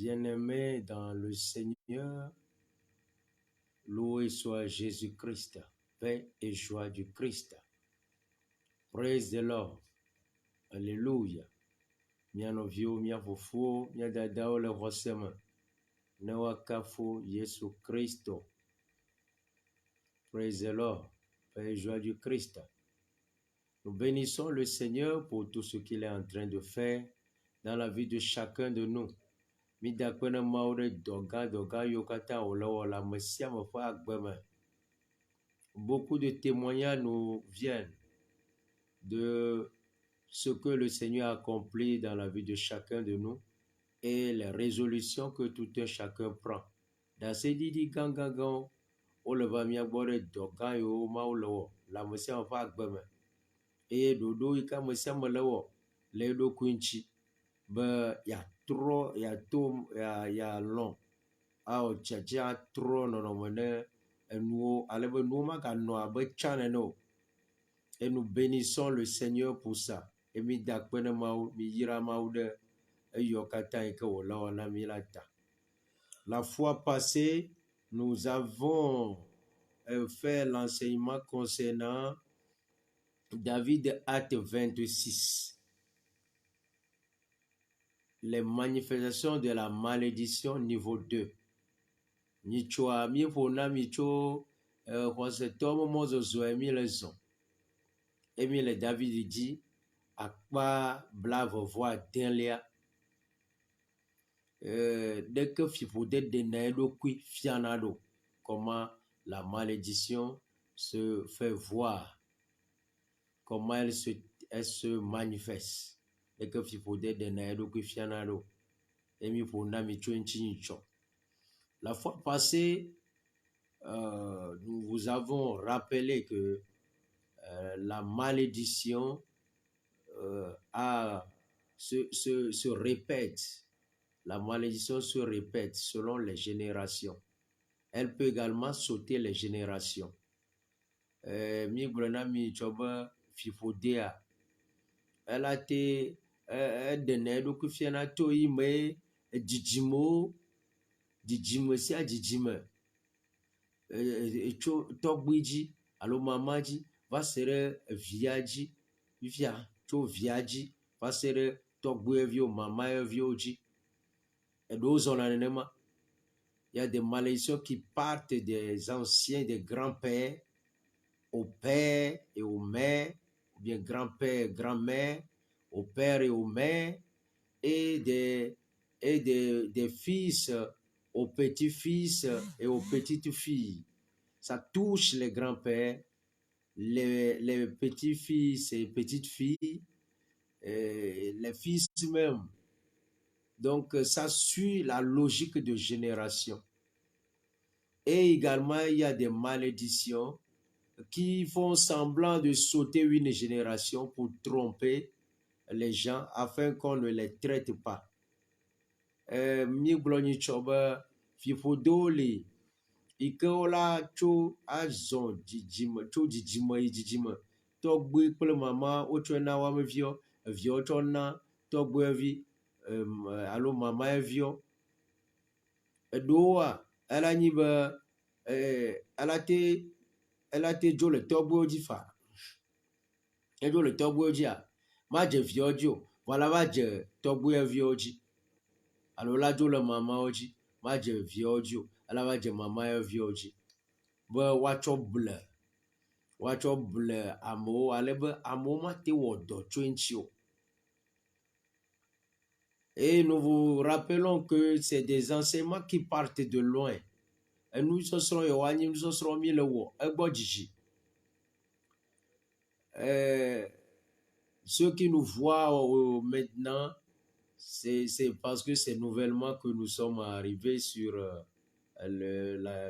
Bien-aimés dans le Seigneur, loué soit Jésus-Christ, paix et joie du Christ. Praise the Lord. Alléluia. Mia novio, mia fofo, mia dadao le rosema. Newa kafo Yesu Christo. Praise the Lord. Paix et joie du Christ. Nous bénissons le Seigneur pour tout ce qu'il est en train de faire dans la vie de chacun de nous. Beaucoup de témoignages nous viennent de ce que le Seigneur a accompli dans la vie de chacun de nous et les résolutions que tout un chacun prend. Dans ces didi gangagan, on le va bien boire dogan yo maulo, la monsieur en fa gbeme. Et dodo ika monsieur melewo, le do kunchi. Ben, il y a trop, il y a tout, il y a long. Ah, tchatcha trop, non, non, non, et nous, allez, nous, et nous bénissons le Seigneur pour ça. Et mi dakpene maou, mi yira maou de, et yokata et que ola wana milata. La fois passée, nous avons fait l'enseignement concernant David Acte 26. Les manifestations de la malédiction niveau 2. Nichoa mi pona micho hosetom mozozo emi leson. Emi le David dit akpa blave voix denlia. Dès que fipode de naedo qui fianado, comment la malédiction se fait voir, comment elle se manifeste. Dès que fipode de naedo qui fianado, emi pona micho enchinicho. La fois passée, nous vous avons rappelé que la malédiction se répète. La malédiction se répète selon les générations. Elle peut également sauter les générations. Mi brana mi choba fifodea. Elle a été denedo kufiana to ime dijimo si a dijime. Togwiji alo mamaji va sere viaji via cho viaji va sere togwevio mamayevioji. Et d'autres on a il y a des malédictions qui partent des anciens, des grands-pères au père et aux mères, ou bien grand-père, grand-mère, au père et aux mères, et des fils aux petits-fils et aux petites-filles. Ça touche les grands-pères, les petits-fils et petites-filles, les fils même. Donc, ça suit la logique de génération. Et également, il y a des malédictions qui font semblant de sauter une génération pour tromper les gens afin qu'on ne les traite pas. Mi gloni choba fifodoli ikeola cho azon jijima cho jijima togbe pele mama ocho na wa mevio vio chona togbe vi alo mama evio edoa ela niba ela te jo le togbe oji fa ejo le togbe oji a ma je vio jo voilà va je togbe evio oji alo la jo le mama oji ma je vio oji ala va je mama evio oji be wacho ble amo ale be amo ma te wodo twenchio. Et nous vous rappelons que c'est des enseignements qui partent de loin. Et nous serons yoani, nous serons mis le wo egbodjiji. Ceux qui nous voient maintenant, c'est parce que c'est nouvellement que nous sommes arrivés sur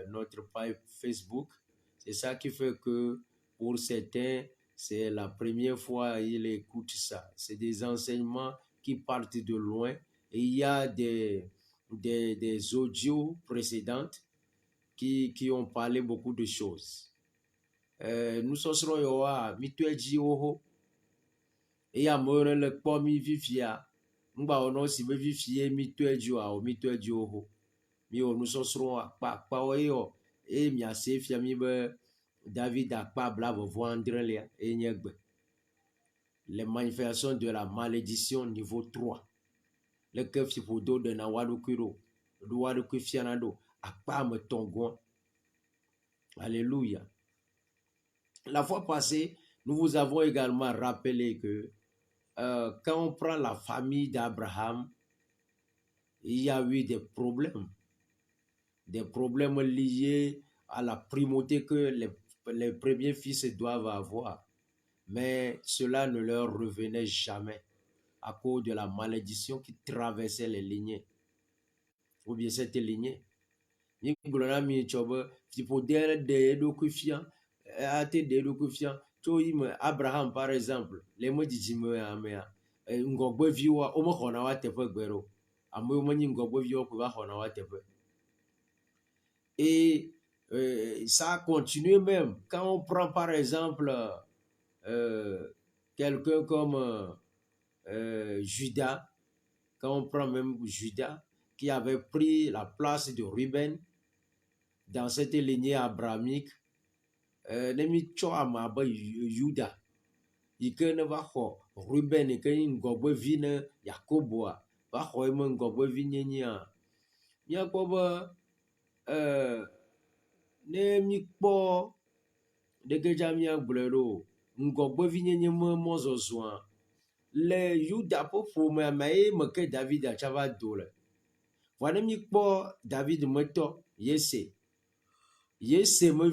notre page Facebook. C'est ça qui fait que pour certains, c'est la première fois qu'ils écoutent ça. C'est des enseignements qui partent de loin. Et il y a des audios précédentes qui ont parlé beaucoup de choses. Nous serons yoa, mitueji oho. Et à me le pomi vivia. ngba ono si be vivie mi to edu a mi to edu ho mi o nu sosro akpa o yo e mi ase fia mi be David akpa bla vo andre le e nyegbe les manifestations de la malédiction niveau 3 le ke fi podo de na wadu kuro do wadu ku fiana do akpa me tongon. Alléluia. La fois passée, nous vous avons également rappelé que quand on prend la famille d'Abraham, il y a eu des problèmes liés à la primauté que les premiers fils doivent avoir. Mais cela ne leur revenait jamais à cause de la malédiction qui traversait les lignées. Ou bien cette lignée. Abraham par exemple, les mots d'Ijime amea, ngogbe viwa, omo hona wa tepe gbero, amo mani ngogbe viwa kuva hona wa tepe. Et ça a continué même. Quand on prend par exemple quelqu'un comme Judas, quand on prend même Judas, qui avait pris la place de Ruben dans cette lignée abrahamique, nemi tso ama be Juda, ike ne va xɔ Ruben ike ngɔgbe vi ne Yakoboa va xɔ eme ngɔgbe vi nyenyea. Miakpɔ be ne mi kpɔ ɖeketsa miagblɔe ɖo ngɔgbe vi nyenye me mɔzɔzɔa le Yuda ƒe ƒomea me ye me ke David atsava do le. Vɔ ne mi kpɔ David metɔ Yese me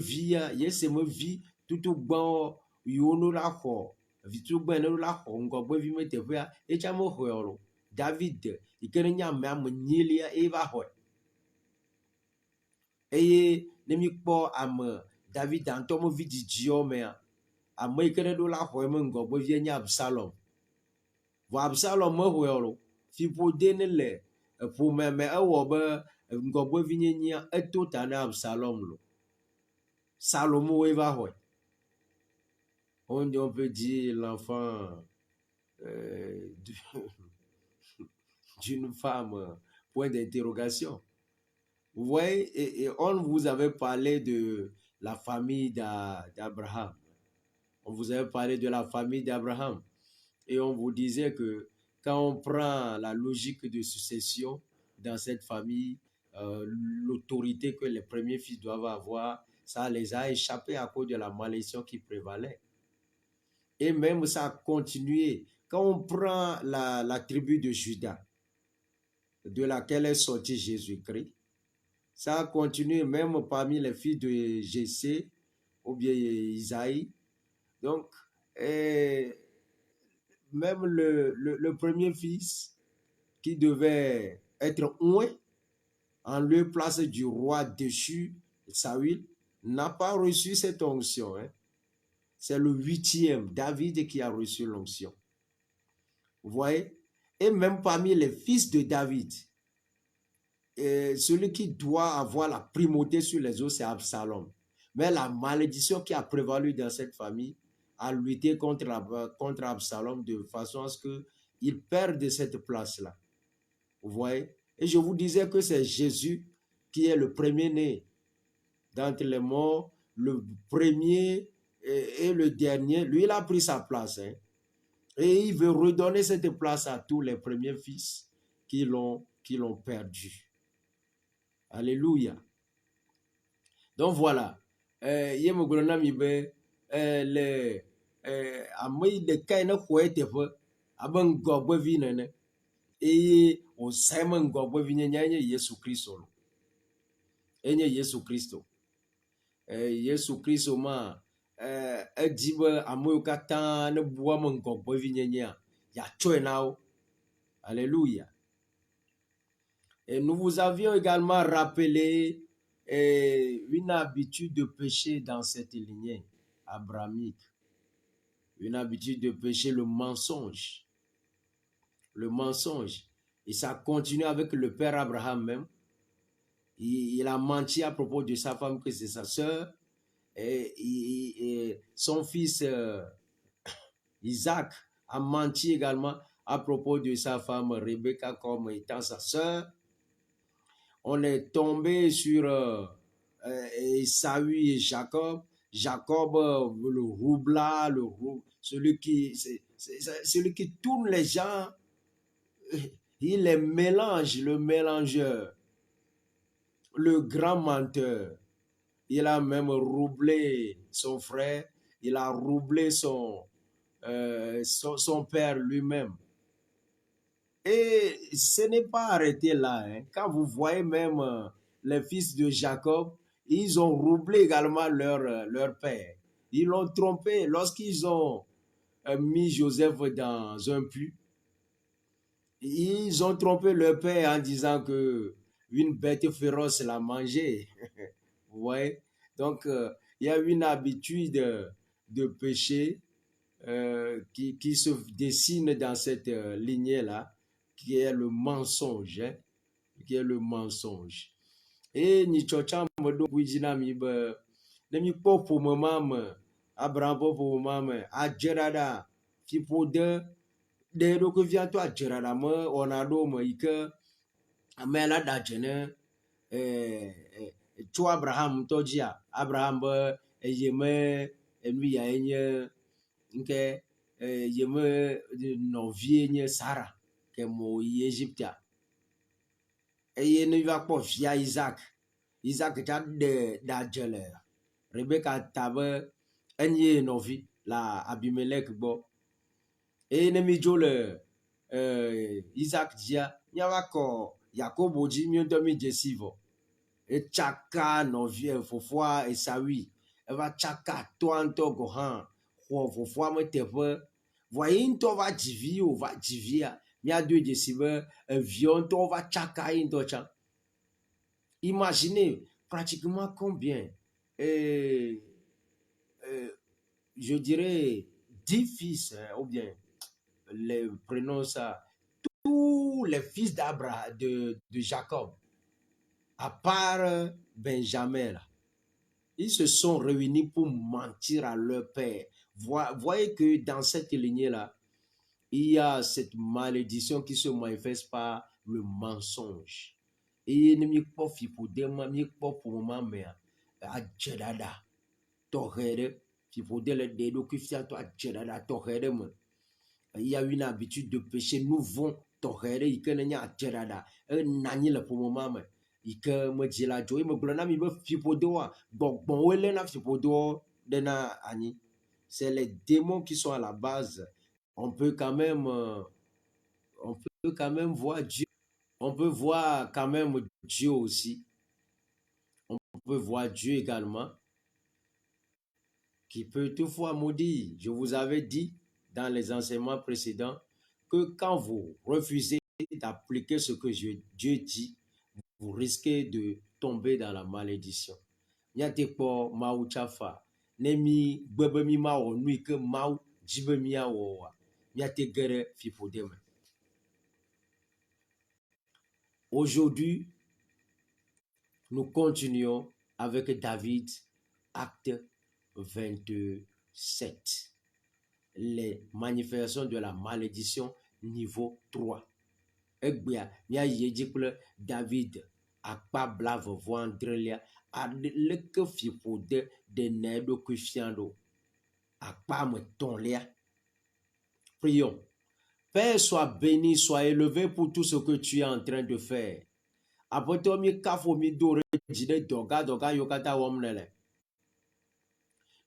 vi tutu gbãwo yiwo no la xɔ vitu gbã ne la xɔ ngɔgbe vi me teƒea etsa me xɔe o. David yike ne nye amea me nyilia e va xɔe. Eye ne mi kpɔ ame David ŋutɔ me vi dzidziwo mea, ame yike ne ɖo la xɔe me ngɔgbe vie nye Absalom. Vɔ Absalom me xɔe o. Fiƒode ne le ƒomea me ewɔ be ngɔgbe vi nyenyea eto ta ne Absalom lo. Salomo va xɔe. On peut dire l'enfant d'une femme, point d'interrogation. Vous voyez, et on vous avait parlé de la famille d'Abraham. On vous avait parlé de la famille d'Abraham. Et on vous disait que quand on prend la logique de succession dans cette famille, l'autorité que les premiers fils doivent avoir, ça les a échappés à cause de la malédiction qui prévalait. Et même ça a continué. Quand on prend la tribu de Juda, de laquelle est sorti Jésus-Christ, ça a continué même parmi les fils de Jessé ou bien Isaïe. Donc, même le premier fils qui devait être oint en lieu place du roi déchu, Saül, n'a pas reçu cette onction. Hein. C'est le 8e, David, qui a reçu l'onction. Vous voyez? Et même parmi les fils de David, celui qui doit avoir la primauté sur les autres, c'est Absalom. Mais la malédiction qui a prévalu dans cette famille a lutté contre Absalom de façon à ce qu'il perde cette place-là. Vous voyez? Et je vous disais que c'est Jésus qui est le premier-né d'entre les morts, le premier et le dernier. Lui, il a pris sa place. Hein? Et il veut redonner cette place à tous les premiers fils qui l'ont perdu. Alléluia. Donc voilà. Il me gronami be le amai de kaina khoete fe aban gogbe vinene et o Simon gogbe vinenya Yesu Kristo. Enye Yesu Kristo. Yesu Kristo ma edibe amoyo kata ne bua man gogbe vinenya ya tsoe nao. Alléluia. Et nous vous avions également rappelé une habitude de péché dans cette lignée abrahamique. Une habitude de péché, le mensonge. Le mensonge. Et ça continue avec le père Abraham même. Il a menti à propos de sa femme que c'est sa sœur. Et son fils Isaac a menti également à propos de sa femme Rebecca comme étant sa sœur. On est tombé sur Esaü et Jacob. Jacob, le roublard, celui qui tourne les gens, il les mélange, le mélangeur, le grand menteur. Il a même roublé son frère, il a roublé son père lui-même. Et ce n'est pas arrêté là. Hein. Quand vous voyez même les fils de Jacob, ils ont roublé également leur père. Ils l'ont trompé lorsqu'ils ont mis Joseph dans un puits. Ils ont trompé leur père en disant que une bête féroce l'a mangé. Vous voyez? Donc, il y a une habitude de péché qui se dessine dans cette lignée-là, qui est le mensonge. Hein? Qui est le mensonge. Et ni chocha modo kujina mi be ne mi kpɔ ƒomema me Abraham ƒe ƒomema me adzraɖa fiƒode ɖe eɖokui viãtɔ adzraɖa me wɔna ɖewo me yi ke ame la ɖe adze ne tso Abraham ŋutɔ dzia. Abraham be yeme enu ya nye nke yeme nɔvie nye Sarah ke mo yi Egyptea. Eye ne va kpɔ via Isaac tsa ɖe adze le Rebeka ta be enye nɔvi le Abimelek gbɔ. Eye ne mi dzo le Isaac dzia, míava kɔ Yakobo dzi, mi ŋutɔ mi dze si vɔ. Etsaka nɔvia fofoa Esaui, eva tsaka toa ŋutɔ gɔ hã xɔ fofoa me teƒe. Vɔa ye ŋutɔ va dzi vi o, va dzi via. Míadoe dze si be viawo ŋutɔ va tsaka ye ŋutɔ tsã. Imaginez pratiquement combien, je dirais 10 fils, hein, ou bien prenons ça, tous les fils d'Abraham, de Jacob, à part Benjamin, là, ils se sont réunis pour mentir à leur père. Voyez que dans cette lignée-là, il y a cette malédiction qui se manifeste par le mensonge. Et ne mi kpɔ fiƒode mi kpɔ ƒomema mea adzeɖaɖa tɔxɛ ɖe fiƒode le ɖe ɖokui fiatɔ adzeɖaɖa tɔxɛ ɖe me. Il y a une habitude de péché nouveau tɔxɛ ɖe yi ke nenye adzeɖaɖa ena anyi le ƒomema me yi ke medzi la dzo. Me gblɔ na mi be fiƒodewoa gbɔgbɔwoe lé na fiƒodewo ɖena anyi. C'est les démons qui sont à la base. On peut quand même voir Dieu. On peut voir quand même Dieu aussi. On peut voir Dieu également, qui peut toutefois maudire. Je vous avais dit dans les enseignements précédents que quand vous refusez d'appliquer ce que Dieu dit, vous risquez de tomber dans la malédiction. Miatekpo mau chafa, nemi gbebe mi ma wo nui ke mau dzibe mia woa, miate gere fifodeme. Aujourd'hui, nous continuons avec David, acte 27. Les manifestations de la malédiction, niveau 3. Egbea, mia yedikple David, akpa blave voandrelia, adleke fipode de nedo kufiando, akpa me tonlia. Prions. Père, sois béni, sois élevé pour tout ce que tu es en train de faire. Après mi kafo mi dore jide doga yokata womlele.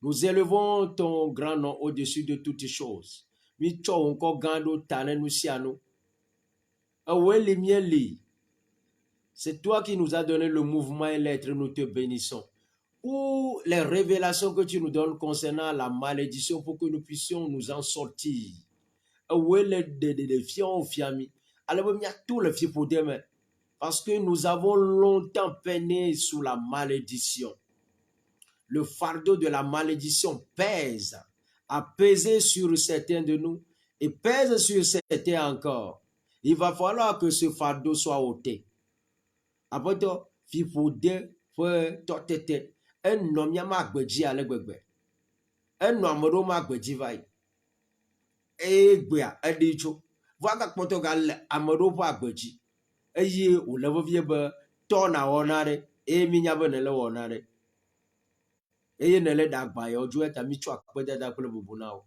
Nous élevons ton grand nom au-dessus de toutes choses. Mi cho onko gando tane nusiano. Aweli mieli. C'est toi qui nous as donné le mouvement et l'être, nous te bénissons. Pour les révélations que tu nous donnes concernant la malédiction, pour que nous puissions nous en sortir. Parce que nous avons longtemps peiné sous la malédiction. Le fardeau de la malédiction pèse, a pesé sur certains de nous et pèse sur certains encore. Il va falloir que ce fardeau soit ôté. Après tout, il faut dire que un homme a magbeji à l'égbegbe. Un homme a magbeji vaille. Et bien, Voga Portugal Amaropa Agbeji. Eye ou level viebe tona onare e minyabe nele onare. Eye nele dagba yo jouet à michwa kwede da kule bubunao.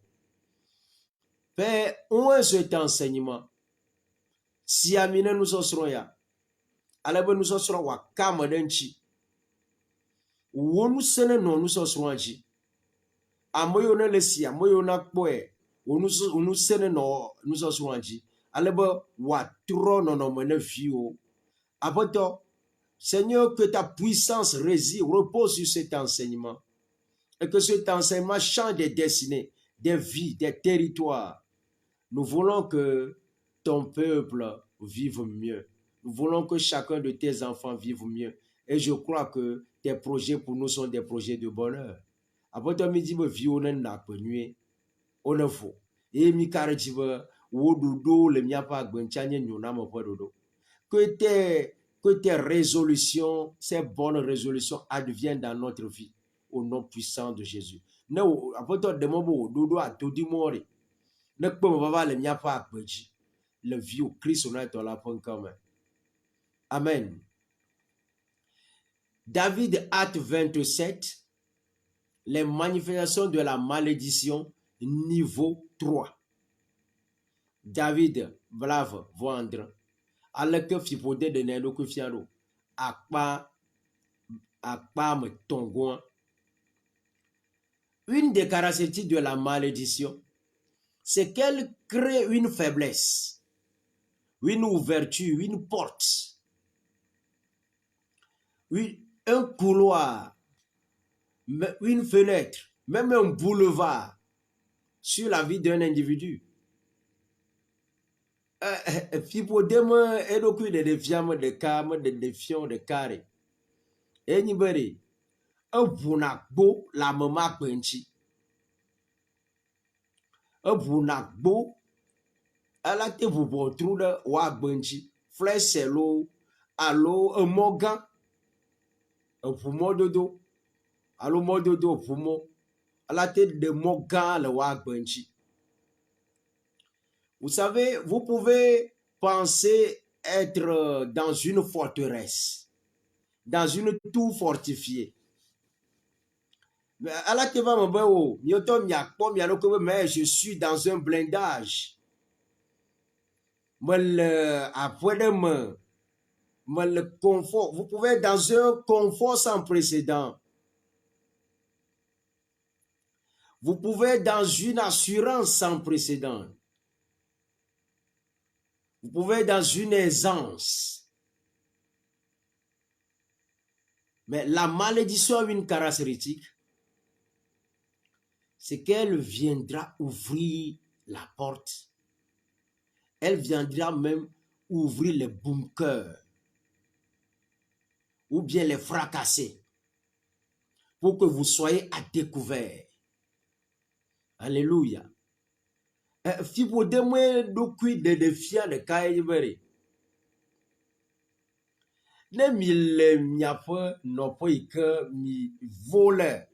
Père, où est cet enseignement? Si amine nous osserons ya. Alebe nous osserons wa kamadenchi. Où nous sene non nous osserons ji. Amoyo ne lesi amoyo na kpoe. Où nous sene non nous osserons ji. Alebe wa tro non non mene vio. Apoto, Seigneur, que ta puissance réside, repose sur cet enseignement. Et que cet enseignement change des destinées, des vies, des territoires. Nous voulons que ton peuple vive mieux. Nous voulons que chacun de tes enfants vive mieux. Et je crois que tes projets pour nous sont des projets de bonheur. Apoto mi dit vie on n'a pas nué. On ne faut. Et mi carré wododo le mia pa gbenchanye nyona mo pododo. Que tes résolutions, ces bonnes résolutions adviennent dans notre vie au nom puissant de Jésus. Ne apoto demobo dodo a todi mori. Ne pomme va le mia pa gbenchi. Le vieux Christ on a dans la point commun. Amen. David acte 27, les manifestations de la malédiction niveau 3. David blave vendre. Alors que fipode de nendo que fiaro. Akpa me tongon. Une des caractéristiques de la malédiction, c'est qu'elle crée une faiblesse, une ouverture, une porte, un couloir, une fenêtre, même un boulevard sur la vie d'un individu. Fipodeme edoku de defiam de cam de défiant de carré. Anybody, un bunakbo la mama penchi. Un bunakbo, elle a été vous pour trouver wa benchi. Flèche l'eau, allo, un mogan, un poumon de dos, allo mododo poumon, elle a été de mogan le wa benchi. Vous savez, vous pouvez penser être dans une forteresse, dans une tour fortifiée. Mais je suis dans un blindage. Le confort. Vous pouvez être dans un confort sans précédent. Vous pouvez être dans une assurance sans précédent. Vous pouvez être dans une aisance. Mais la malédiction a une caractéristique, c'est qu'elle viendra ouvrir la porte. Elle viendra même ouvrir les bunkers ou bien les fracasser pour que vous soyez à découvert. Alléluia. Fibo demwe dokui de defia de kaibere. Ne mi le miape no po ike mi vole.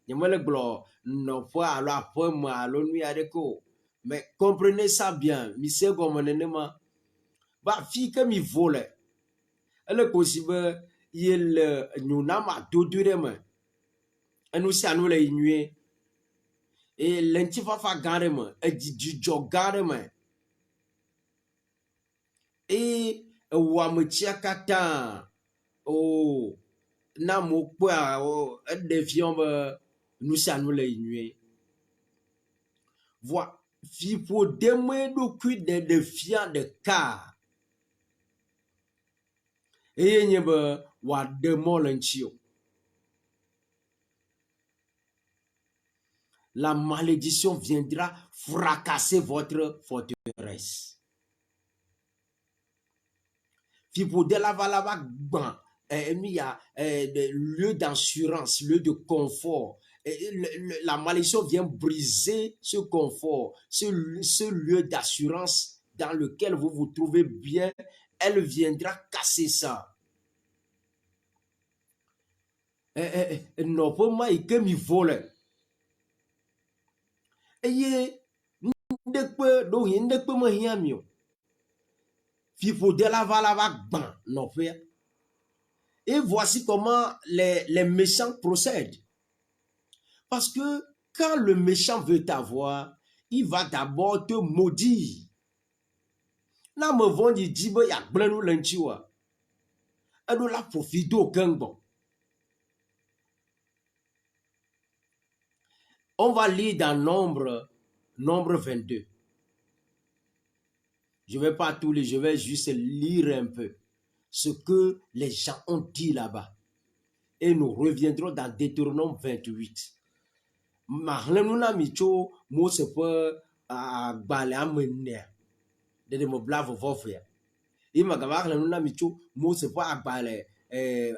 Nyemele glo no po alo apo ma alo nui adeko. Mais comprenez ça bien, mi se gomonenema. Ba fi que mi vole. Elle kosibe yel nyunama dodureme. Enu si anu le inue. Et l'entifafa gareme, et du gareme. Et wametiakata, oh, namo kwa, oh, devions nous ça nous les nuits. Voilà, fipo deme do cuit de défiant de car. Et nyebe wa demolenchio. La malédiction viendra fracasser votre forteresse. Fipo de la valava ban, lieu d'assurance, lieu de confort. La malédiction vient briser ce confort, ce lieu d'assurance dans lequel vous vous trouvez bien. Elle viendra casser ça. Non, pour moi, il que mi vole. Et ndekpe do hin ndekpe me hiamio. Fipo de la va ban non père. Et voici comment les méchants procèdent. Parce que quand le méchant veut t'avoir, il va d'abord te maudire. Là, me vont dire, il y a plein de lentilles. Et nous la profite aucun bon. On va lire dans Nombre 22. Je ne vais pas tout lire, je vais juste lire un peu ce que les gens ont dit là-bas. Et nous reviendrons dans Deutéronome 28. Mahlenouna micho mo se peut balé amener de me blave vofia. Il m'a gagné nous micho mo se peut balé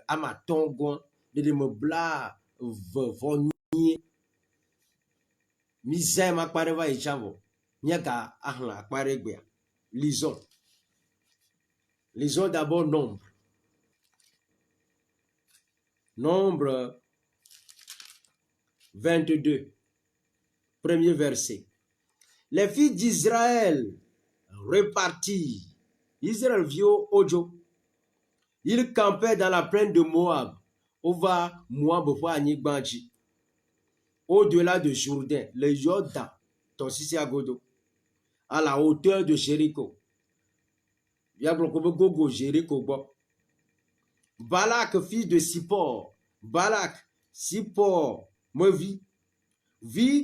amatongo de me blave vonier. Misère ma pareva et chavo. Niaga ahla paregbia. Lisons. Lisons d'abord Nombre. Nombre 22. Premier verset. Les filles d'Israël repartirent. Israël vio Ojo. Ils campaient dans la plaine de Moab. Ova Moab Banji. Au-delà de Jourdain, le Jordan, Tosisi Agodo, à la hauteur de Jéricho. Gogo Jéricho. Balak, fils de Sippor, Balak, Sippor, me vit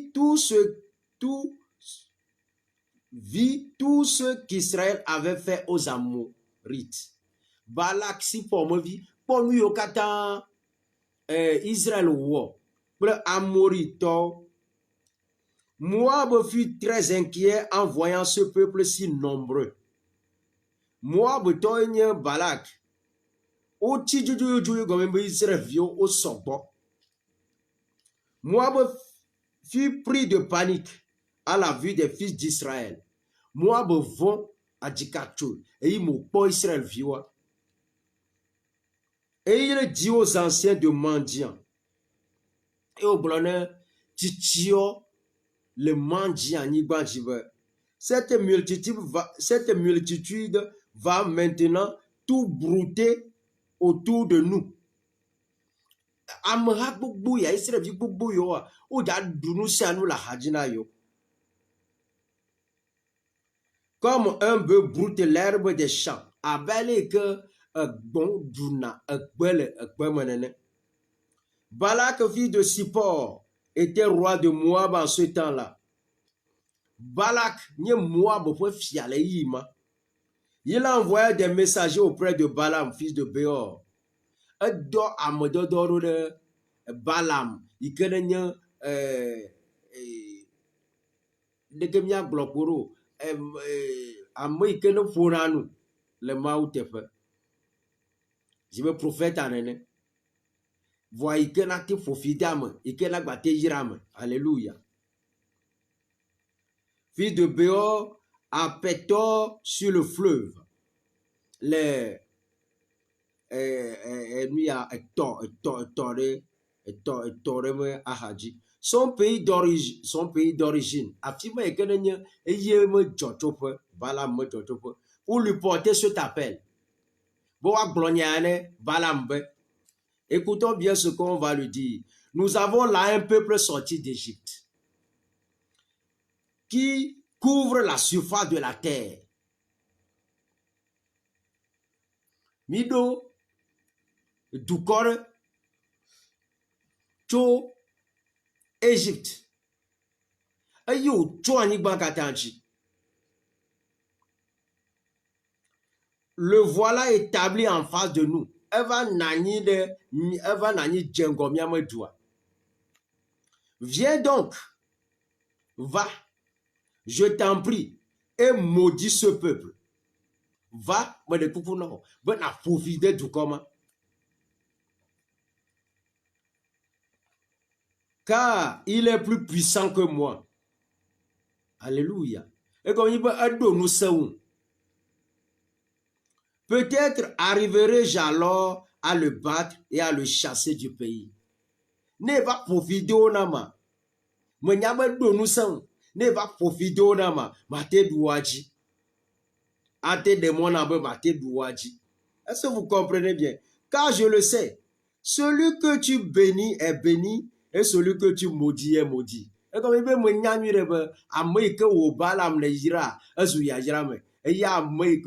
tout ce qu'Israël avait fait aux Amorites. Balak, Sippor, me vit, pour lui au Katan, Israël war. Amorito. Moab fut très inquiet en voyant ce peuple si nombreux. Moab togne Balak. O tijuju gomembe Israël vio au sobo. Moab fut pris de panique à la vue des fils d'Israël. Moab vont à Dikachul et il m'a Israël vioa. Et il dit aux anciens de mendiants et au blonnet, titio le mendiant nibanjibe. Cette multitude va maintenant tout brouter autour de nous. Amha gbogbo ya Israël vi gbogbo yo a o da dunu si anu la hajina yo. Comme un bœuf broute l'herbe des champs, abele que bon duna ekbele ekbemenene. Balak, fils de Sippor, était roi de Moab en ce temps-là. Balak, ni Moab pour fiale yima. Il envoya des messagers auprès de Balaam, fils de Béor. Do amododoro de Balaam, il connaît de kemia glokoro amoy kene foranu le maoutefe. Je me prophète en ene. Voyez que n'a te fofidame et que n'a batté jirame. Alléluia. Fils de Béor à Pétor sur le fleuve. Les son pays d'origine. Affirme que n'a yé me jotope, Balam me jotope. Pour lui porter cet appel. Boa gloniane, Balambe. Écoutons bien ce qu'on va lui dire. Nous avons là un peuple sorti d'Égypte qui couvre la surface de la terre. Mido, Dukore, Cho, Égypte. Ayo, Cho Anigbankatanchi. Le voilà établi en face de nous. Viens donc, va, je t'en prie, et maudis ce peuple. Va, mais de coucou non, ben à profiter du comment. Car il est plus puissant que moi. Alléluia. Et comme il peut être nous savons. Peut-être arriverai-je alors à le battre et à le chasser du pays. Ne va profiter au nama. Mais n'y a pas de nous sommes. ne va profiter au nama mate douaji ate démon abe mate douaji. Est-ce que vous comprenez bien? Car je le sais, celui que tu bénis est béni et celui que tu maudis est maudit. Et comme il veut me nyanyure be ameke wo balam le yira azu ya yira me et ya ameke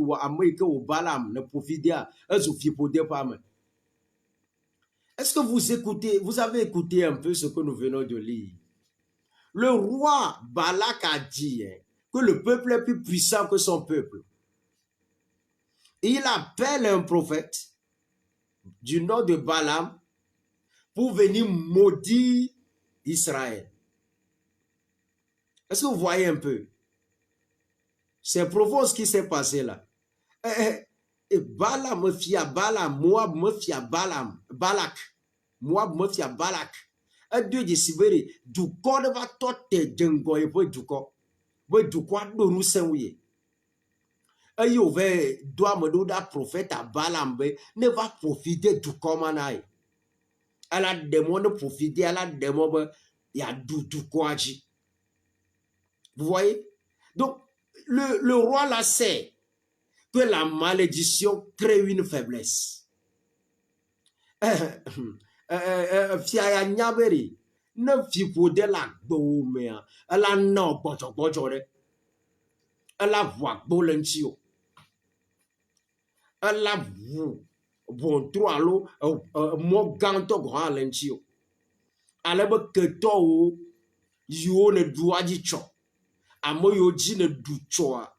wo balam ne profidia azu fipode pa me. Est-ce que vous écoutez, vous avez écouté un peu ce que nous venons de lire? Le roi Balak a dit que le peuple est plus puissant que son peuple. Il appelle un prophète du nom de Balaam pour venir maudire Israël. Est-ce que vous voyez un peu? C'est profond ce qui s'est passé là. Et Balaam me fia Balaam, Moab me fia Balaam, Balak, Moab me fia Balak. Et Dieu dit Sibéri, du corps de va tote djengo et pour du corps. Pour du corps de nous s'ennuyer. Et il y avait doit me donner un prophète à Balaam, ne va profiter du corps manaï. Elle a démon de profiter, elle a démon, il y a du quoi. Vous voyez? Donc, le roi là sait que la malédiction crée une faiblesse. Fiaya nyaberi, ne fipo de la gomea, elle a non bojo, elle a voix bolentio, elle a bon trois l'eau, mon ganto grand lentio. Elle a que toi, you ne dois dire cho, à moi yo ne du choa.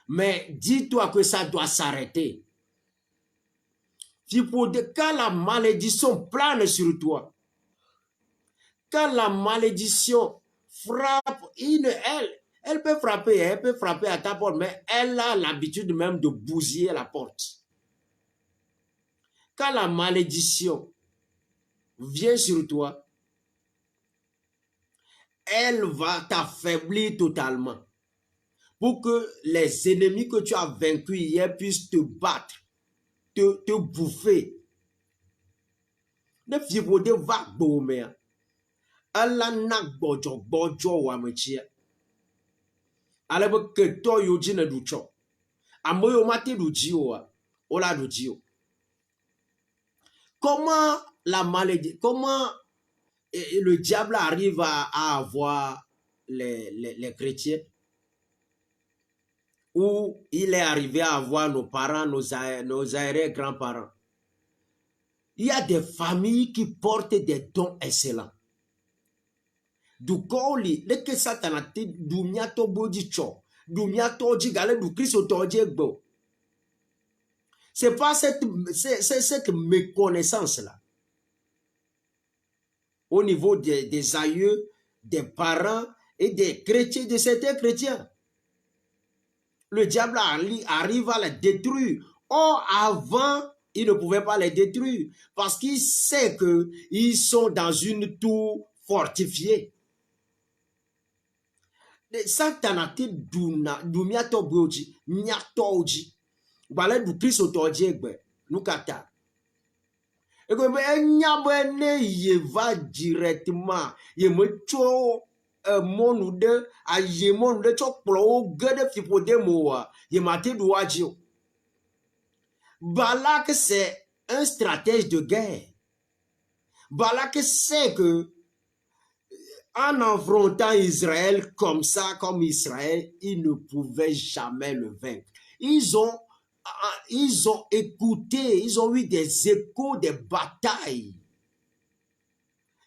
Mais dis-toi que ça doit s'arrêter. Quand la malédiction plane sur toi, quand la malédiction frappe elle peut frapper à ta porte, mais elle a l'habitude même de bousiller la porte. Quand la malédiction vient sur toi, elle va t'affaiblir totalement pour que les ennemis que tu as vaincus hier puissent te battre, te bouffer. Ne fibode va bomea. Ala nak bojo wa mechia. Ale be que to yoji ne ducho. Amoyo mate du jio ola du jio. Comment la maladie, comment le diable arrive à avoir les chrétiens, où il est arrivé à avoir nos parents, nos arrière-grands-parents. Il y a des familles qui portent des dons excellents. Du koli, le que satanate, du miato bodicho, du miato jigale, du Christ gbo. C'est pas cette méconnaissance-là. Au niveau des aïeux, des parents et des chrétiens, de certains chrétiens. Le diable arrive à les détruire. Or, avant, il ne pouvait pas les détruire parce qu'il sait qu'ils sont dans une tour fortifiée. Satanate dumiato boji, miatoji, balai du Christ otoji egbe, nukata. Et comme il va directement, il me cho mon ou deux, a yemon de choplo, gade fipode moa, il m'a dit douajio. Balak c'est un stratège de guerre. Balak sait que en affrontant Israël comme ça, comme Israël, ils ne pouvaient jamais le vaincre. Ils ont écouté, ils ont eu des échos des batailles.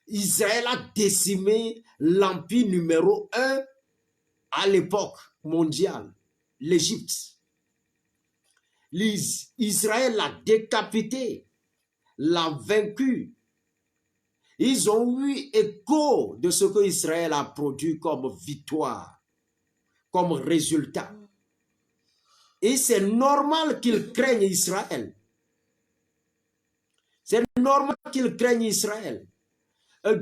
Israël a décimé l'empire numéro 1 à l'époque mondiale, l'Égypte. Israël l'a décapité, l'a vaincu. Ils ont eu écho de ce que Israël a produit comme victoire, comme résultat. Et c'est normal qu'ils craignent Israël. C'est normal qu'ils craignent Israël.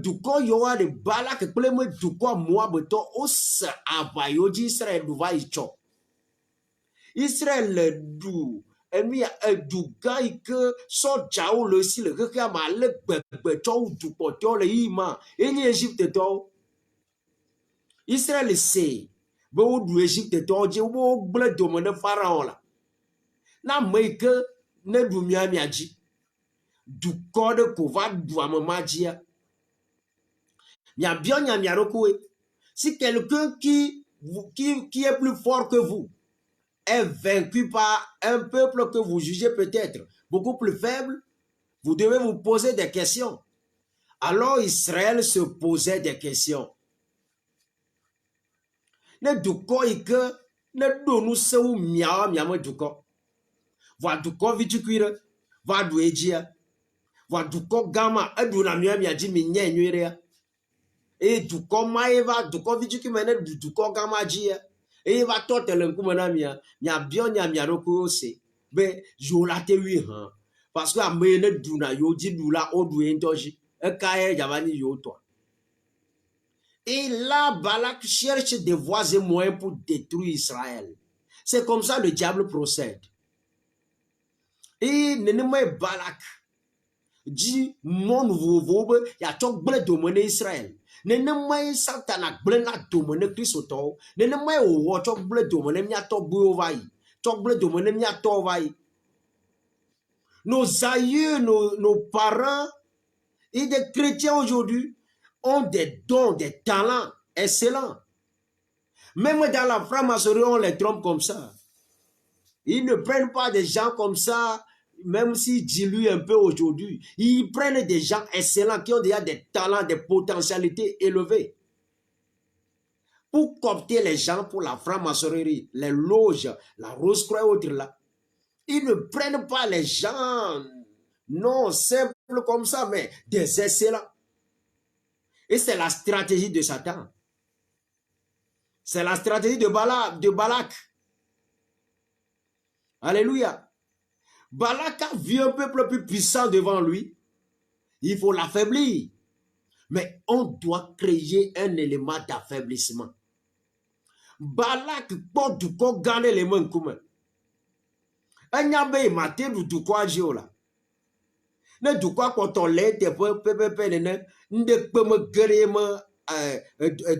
Du coup, il y aura des balaks, du coup, moi, os avayoji Israël du va icho. Israël du emi du gã yi ke sɔdzawo le si le xexea me ale gbegbetsɔwo du kpɔtɔwo le yi ma enye Égyptetɔwo. Israël sɛ be woɖu Égyptetɔwo dzi wogblẽ dome ne Pharaon la. Na ame yi ke ne ɖu mia dzi dukɔ ɖe ko va ɖu ame ma dzia. Miabiɔ nya mia ɖokuiwoe. Si quelqu'un qui est plus fort que vous est vaincu par un peuple que vous jugez peut-être beaucoup plus faible, vous devez vous poser des questions. Alors Israël se posait des questions. Ne dukɔ yi ke ne ɖo nu sewu miawo miame dukɔ. Vɔa dukɔ vitukui ɖe va ɖu edzia. Vɔa dukɔ gã ma eɖuna mia dzi mi nye nyui ɖea. Eye dukɔ ma ye va dukɔ vitukui me ne ɖu dukɔ gã ma dzia. Eye va tɔ te le ŋkume na mia. Miabiɔ nya mia ɖokuiwo se be yewo la te wui hã. Parce que ame yi ne ɖuna yewo dzi ɖu la woɖu ye ŋutɔ dzi. Eka ye dzava nyi yewo tɔa. Et là, Balak cherche des voies et moyens pour détruire Israël. C'est comme ça le diable procède. Et nenema Balak dit mon vovo ya tok ble domene Israël. Nenema Satan ble la domene Christo. Nenema o tok ble domene mia tok bu vai. Tok ble domene mia tok vai. Nos aïeux, nos parents et des chrétiens aujourd'hui ont des dons, des talents excellents. Même dans la franc-maçonnerie, on les trompe comme ça. Ils ne prennent pas des gens comme ça, même s'ils diluent un peu aujourd'hui. Ils prennent des gens excellents qui ont déjà des talents, des potentialités élevées. Pour coopter les gens pour la franc-maçonnerie, les loges, la Rose-Croix et autres là, ils ne prennent pas les gens, non simples comme ça, mais des excellents. Et c'est la stratégie de Satan. C'est la stratégie de Balak. Alléluia. Balak a vu un peuple plus puissant devant lui. Il faut l'affaiblir. Mais on doit créer un élément d'affaiblissement. Balak porte du corps gagner les mains communs. Un yabe maté du quoi jiola. Ne du quoi quand on l'aide pepe ne peut me guérir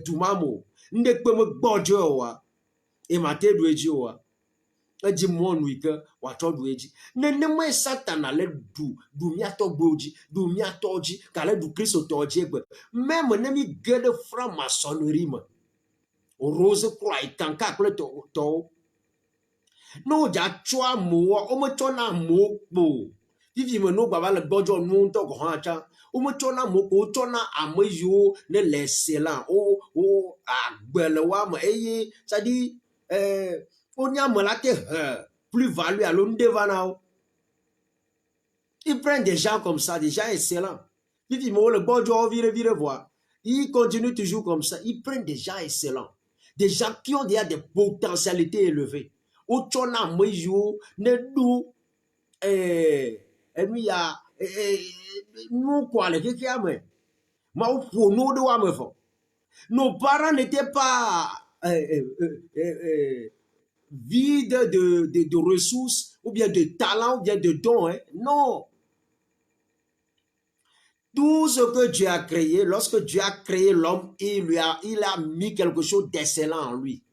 du mamo. Ne peut me bodjoa. Et maté du jioa. Eji mon wike wato du eji. Ne mwe Satan ale du miato boji, du miato ji, kale du Christo toji egbe. Même ne mi gede franc-maçonnerie ma. Rose Croix itanka kle to. No ja chwa mo, o me chona mo po. Vivi me no baba le bojo no to ko hacha. O me chona mo ko chona ameyo ne l'excellent. O agbele wa ma eye, ça dit on y a plus value à l'homme devant. Ils prennent des gens comme ça, des gens excellents. Ils le bon Dieu, vire voir. Ils continuent toujours comme ça. Ils prennent des gens excellents. Des gens qui ont déjà des potentialités élevées. Au tchona meyo, ne dou, nous quoi, les gens, ma ou pour nous de wa me font. Nos parents n'étaient pas vide de ressources, ou bien de talents, ou bien de dons. Hein? Non. Tout ce que Dieu a créé, lorsque Dieu a créé l'homme, il a mis quelque chose d'excellent en lui.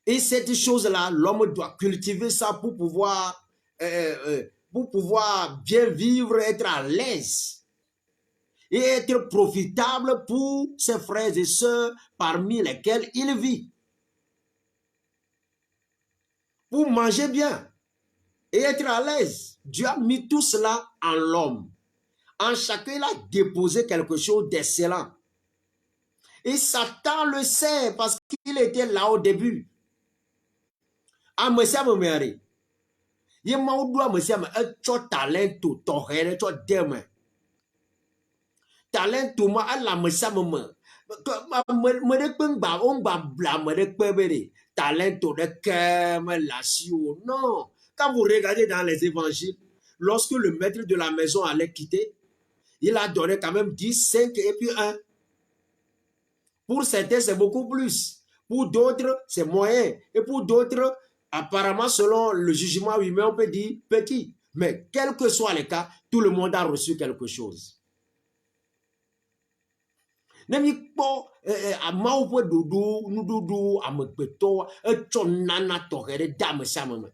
Et cette chose-là, l'homme doit cultiver ça pour pouvoir bien vivre, être à l'aise. Et être profitable pour ses frères et sœurs parmi lesquels il vit. Pour manger bien et être à l'aise. Dieu a mis tout cela en l'homme. En chacun, il a déposé quelque chose d'excellent. Et Satan le sait parce qu'il était là au début. Ah, monsieur, mon mari. Il m'a dit, monsieur, tu as talent, tu as demain. Talent, tu as la monsieur, maman. Non. Quand vous regardez dans les évangiles, lorsque le maître de la maison allait quitter, il a donné quand même 10, 5 et puis 1. Pour certains, c'est beaucoup plus. Pour d'autres, c'est moyen. Et pour d'autres, Apparemment, selon le jugement humain, on peut dire petit. Mais quel que soit le cas, tout le monde a reçu quelque chose. Nemi kpɔ amawo ƒe ɖoɖo nuɖoɖo amegbetɔ etsɔ nana tɔxɛ ɖe de ame sia ame me,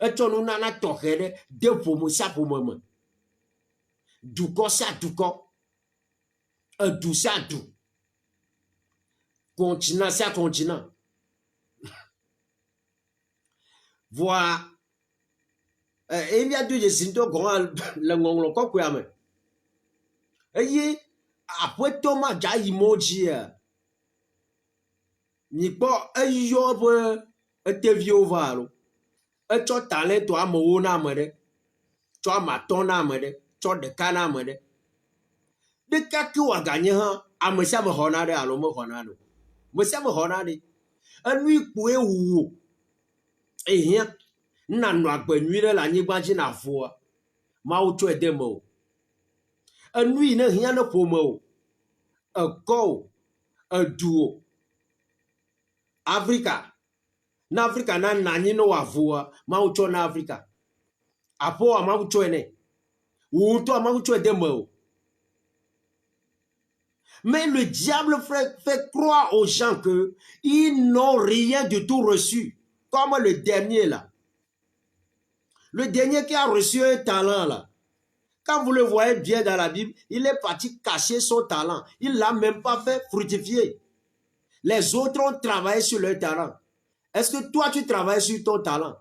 etsɔ nunana tɔxɛ ɖe de ƒome sia ƒome me, dukɔ sia dukɔ, edu sia du, continent sia continent. Voa emia do dzesiŋtɔ gɔ̃ le ŋɔŋlɔ kɔkɔea me eye aƒetɔ ma dza yi mɔ dzia mikpɔ eyɔ ƒe eteviwo va alo etsɔ talento amewo na ame ɖe, tsɔ ame atɔ̃ na ame ɖe, tsɔ ɖeka na ame ɖe, ɖeka ke wòaganye hã ame sia ame xɔna ɖe alo mexɔna ɖe, ame sia ame xɔna ɖe, enui kpoe wuwo ehia nanɔ agbe nyui ɖe le anyigba dzi na foa Mawu tsɔe de me o, enui ne hia ne ƒome o, ekɔ o, edu o. Afrika na Afrika na nanyi ne wavoa Mawu tsɔ na Afrika, aƒoa Mawu tsɔe ne, wotɔ Mawu tsɔe de me o. Mais le diable fait croire aux gens que ils n'ont rien du tout reçu, comme le dernier là. Le dernier qui a reçu un talent là, quand vous le voyez bien dans la Bible, il est parti cacher son talent. Il ne l'a même pas fait fructifier. Les autres ont travaillé sur leur talent. Est-ce que toi, tu travailles sur ton talent?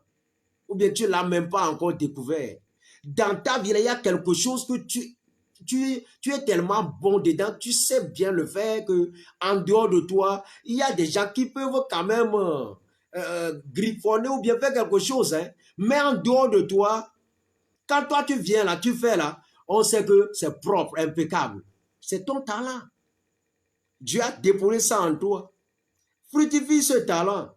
Ou bien tu ne l'as même pas encore découvert? Dans ta vie, il y a quelque chose que tu es tellement bon dedans, tu sais bien le faire que en dehors de toi, il y a des gens qui peuvent quand même griffonner ou bien faire quelque chose. Hein. Mais en dehors de toi, quand toi tu viens là, tu fais là, on sait que c'est propre, impeccable. C'est ton talent. Dieu a déposé ça en toi. Fructifie ce talent.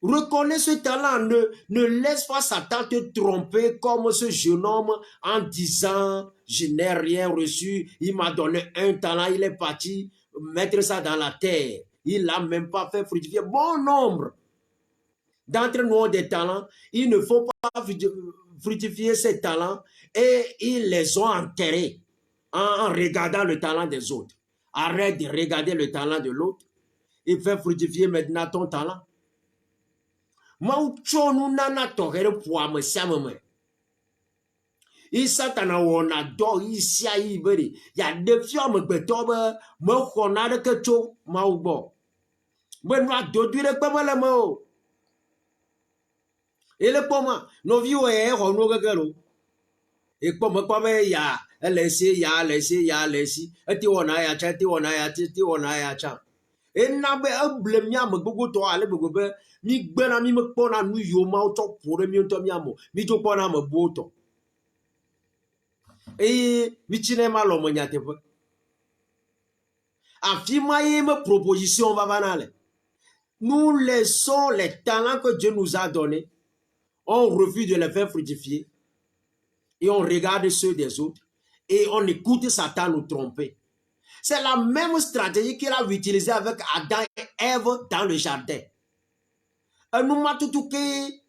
Reconnais ce talent. Ne laisse pas Satan te tromper comme ce jeune homme en disant « Je n'ai rien reçu, il m'a donné un talent, il est parti mettre ça dans la terre. Il n'a même pas fait fructifier. » Bon nombre d'entre nous ont des talents. Il ne faut pas fructifier ces talents et ils les ont enterrés en regardant le talent des autres. Arrête de regarder le talent de l'autre et fais fructifier maintenant ton talent. Mauchonu nana togere puame siameme. Isatana wona do isia iberi. Ya defio me betobe me khonare kecho maubo. Benwa doduire pemele mo. Ele poma no viwo e hono gagero. E poma pome ya elesi ya lesi ya lesi. Eti wona ya cha ti wona ya ti wona ya cha. Ena be ablemia me gugu to ale be mi gbena mi me kpona nu yo ma to pore mi to mi amo mi to kpona me boto mi chine ma lo mo nyate pe afima ye me proposition va banale. Nous laissons les talents que Dieu nous a donnés, on refuse de les faire fructifier et on regarde ceux des autres et on écoute Satan nous tromper. C'est la même stratégie qu'il a utilisée avec Adam et Ève dans le jardin. Nous matutu ke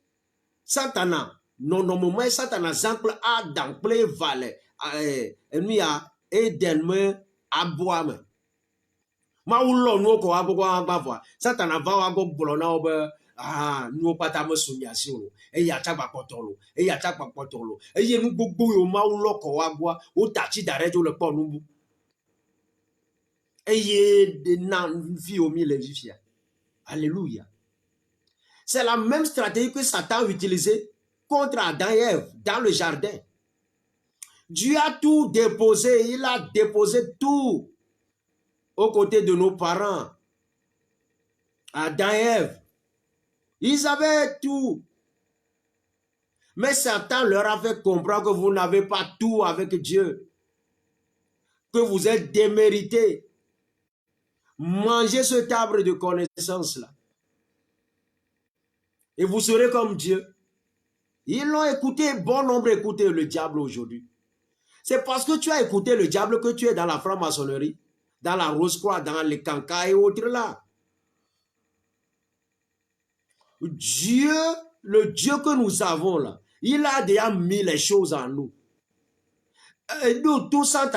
Satana, non moment Satana exemple a dans plein vallée, nous a Eden me aboame. Ma ulo no ko abogwa bavwa. Satana va wa go bolona obe nous pata me souniation e ya chagba potolo e ya chagba potolo e ye nu gbogbo yo ma ulo ko agwa o tachi darejo le po nubu e ye de nan fi o mi le vifia. Alléluia. C'est la même stratégie que Satan utilisait contre Adam et Ève dans le jardin. Dieu a tout déposé, il a déposé tout aux côtés de nos parents. Adam et Ève, ils avaient tout. Mais Satan leur a fait comprendre que vous n'avez pas tout avec Dieu, que vous êtes démérités. Mangez cet arbre de connaissance-là. Et vous serez comme Dieu. Ils l'ont écouté, bon nombre écouté le diable aujourd'hui. C'est parce que tu as écouté le diable que tu es dans la franc-maçonnerie, dans la Rose-Croix, dans les cancans et autres là. Dieu, le Dieu que nous avons là, il a déjà mis les choses en nous. Nous, tout ça,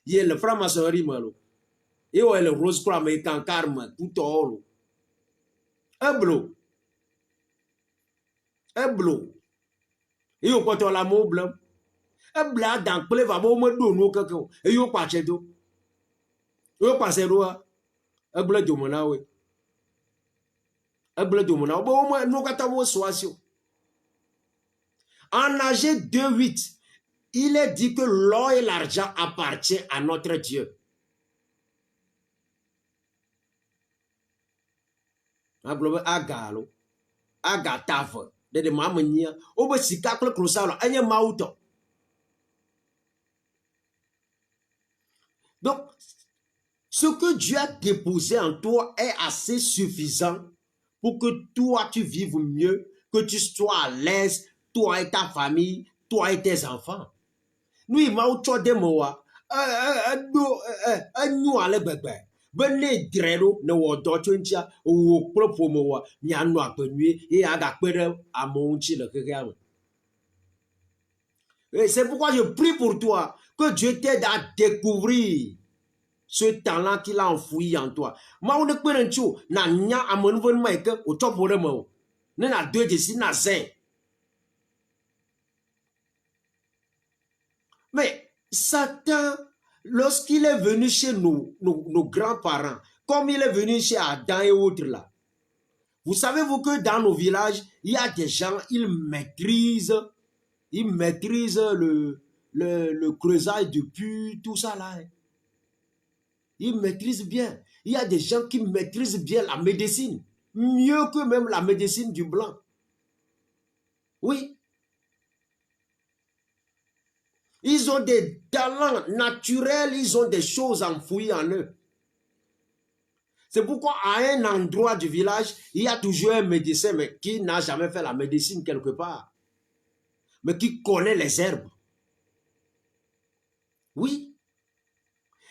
il y a le franc-maçonnerie, il y a le rose-croix, mais quand karma, tout en un bleu. Un bleu. Il y a quoi, la mot blanc. Un blanc, dans le va me donner quelqu'un. Et il y a pas de tout. Il y a pas de tout. Un blanc de mon awe. Un blanc de mon awe. Bon, moi, nous, quand on soit en Agé 2:8, il est dit que l'or et l'argent appartiennent à notre Dieu. Agalo, agatava, de mamania, obe sikakle krosalo, anya mauto. Donc, ce que Dieu a déposé en toi est assez suffisant pour que toi tu vives mieux, que tu sois à l'aise, toi et ta famille, toi et tes enfants. Nous, il m'a outré des mots, nous allons bébé. Bene drero ne wo dotuncha wo propo mo wa nya no apenue et aga pere amonchi le kekam. Et c'est pourquoi je prie pour toi que Dieu t'aide à découvrir ce talent qu'il a enfoui en toi. Ma on pere nchu na nya amon von maike o topore mo. Ne na deux de si na zin. Mais Satan, lorsqu'il est venu chez nos grands-parents, comme il est venu chez Adam et autres là, vous savez-vous que dans nos villages, il y a des gens, ils maîtrisent le creusage de puits, tout ça là. Ils maîtrisent bien. Il y a des gens qui maîtrisent bien la médecine, mieux que même la médecine du blanc. Oui. Ils ont des talents naturels, ils ont des choses enfouies en eux. C'est pourquoi à un endroit du village, il y a toujours un médecin mais qui n'a jamais fait la médecine quelque part, mais qui connaît les herbes. Oui.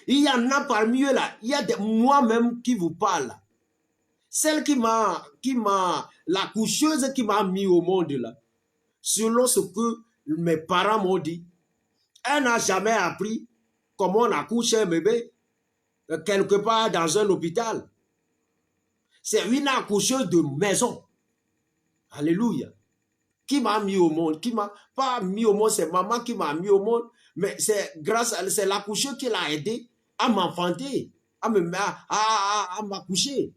Il y en a parmi eux là, il y a des moi-même qui vous parle. Celle la coucheuse qui m'a mis au monde là, selon ce que mes parents m'ont dit, elle n'a jamais appris comment on accouche un bébé quelque part dans un hôpital. C'est une accoucheuse de maison. Alléluia. Qui m'a mis au monde, qui m'a pas mis au monde, c'est maman qui m'a mis au monde, mais c'est grâce à c'est l'accoucheuse qui l'a aidé à m'enfanter, à m'accoucher.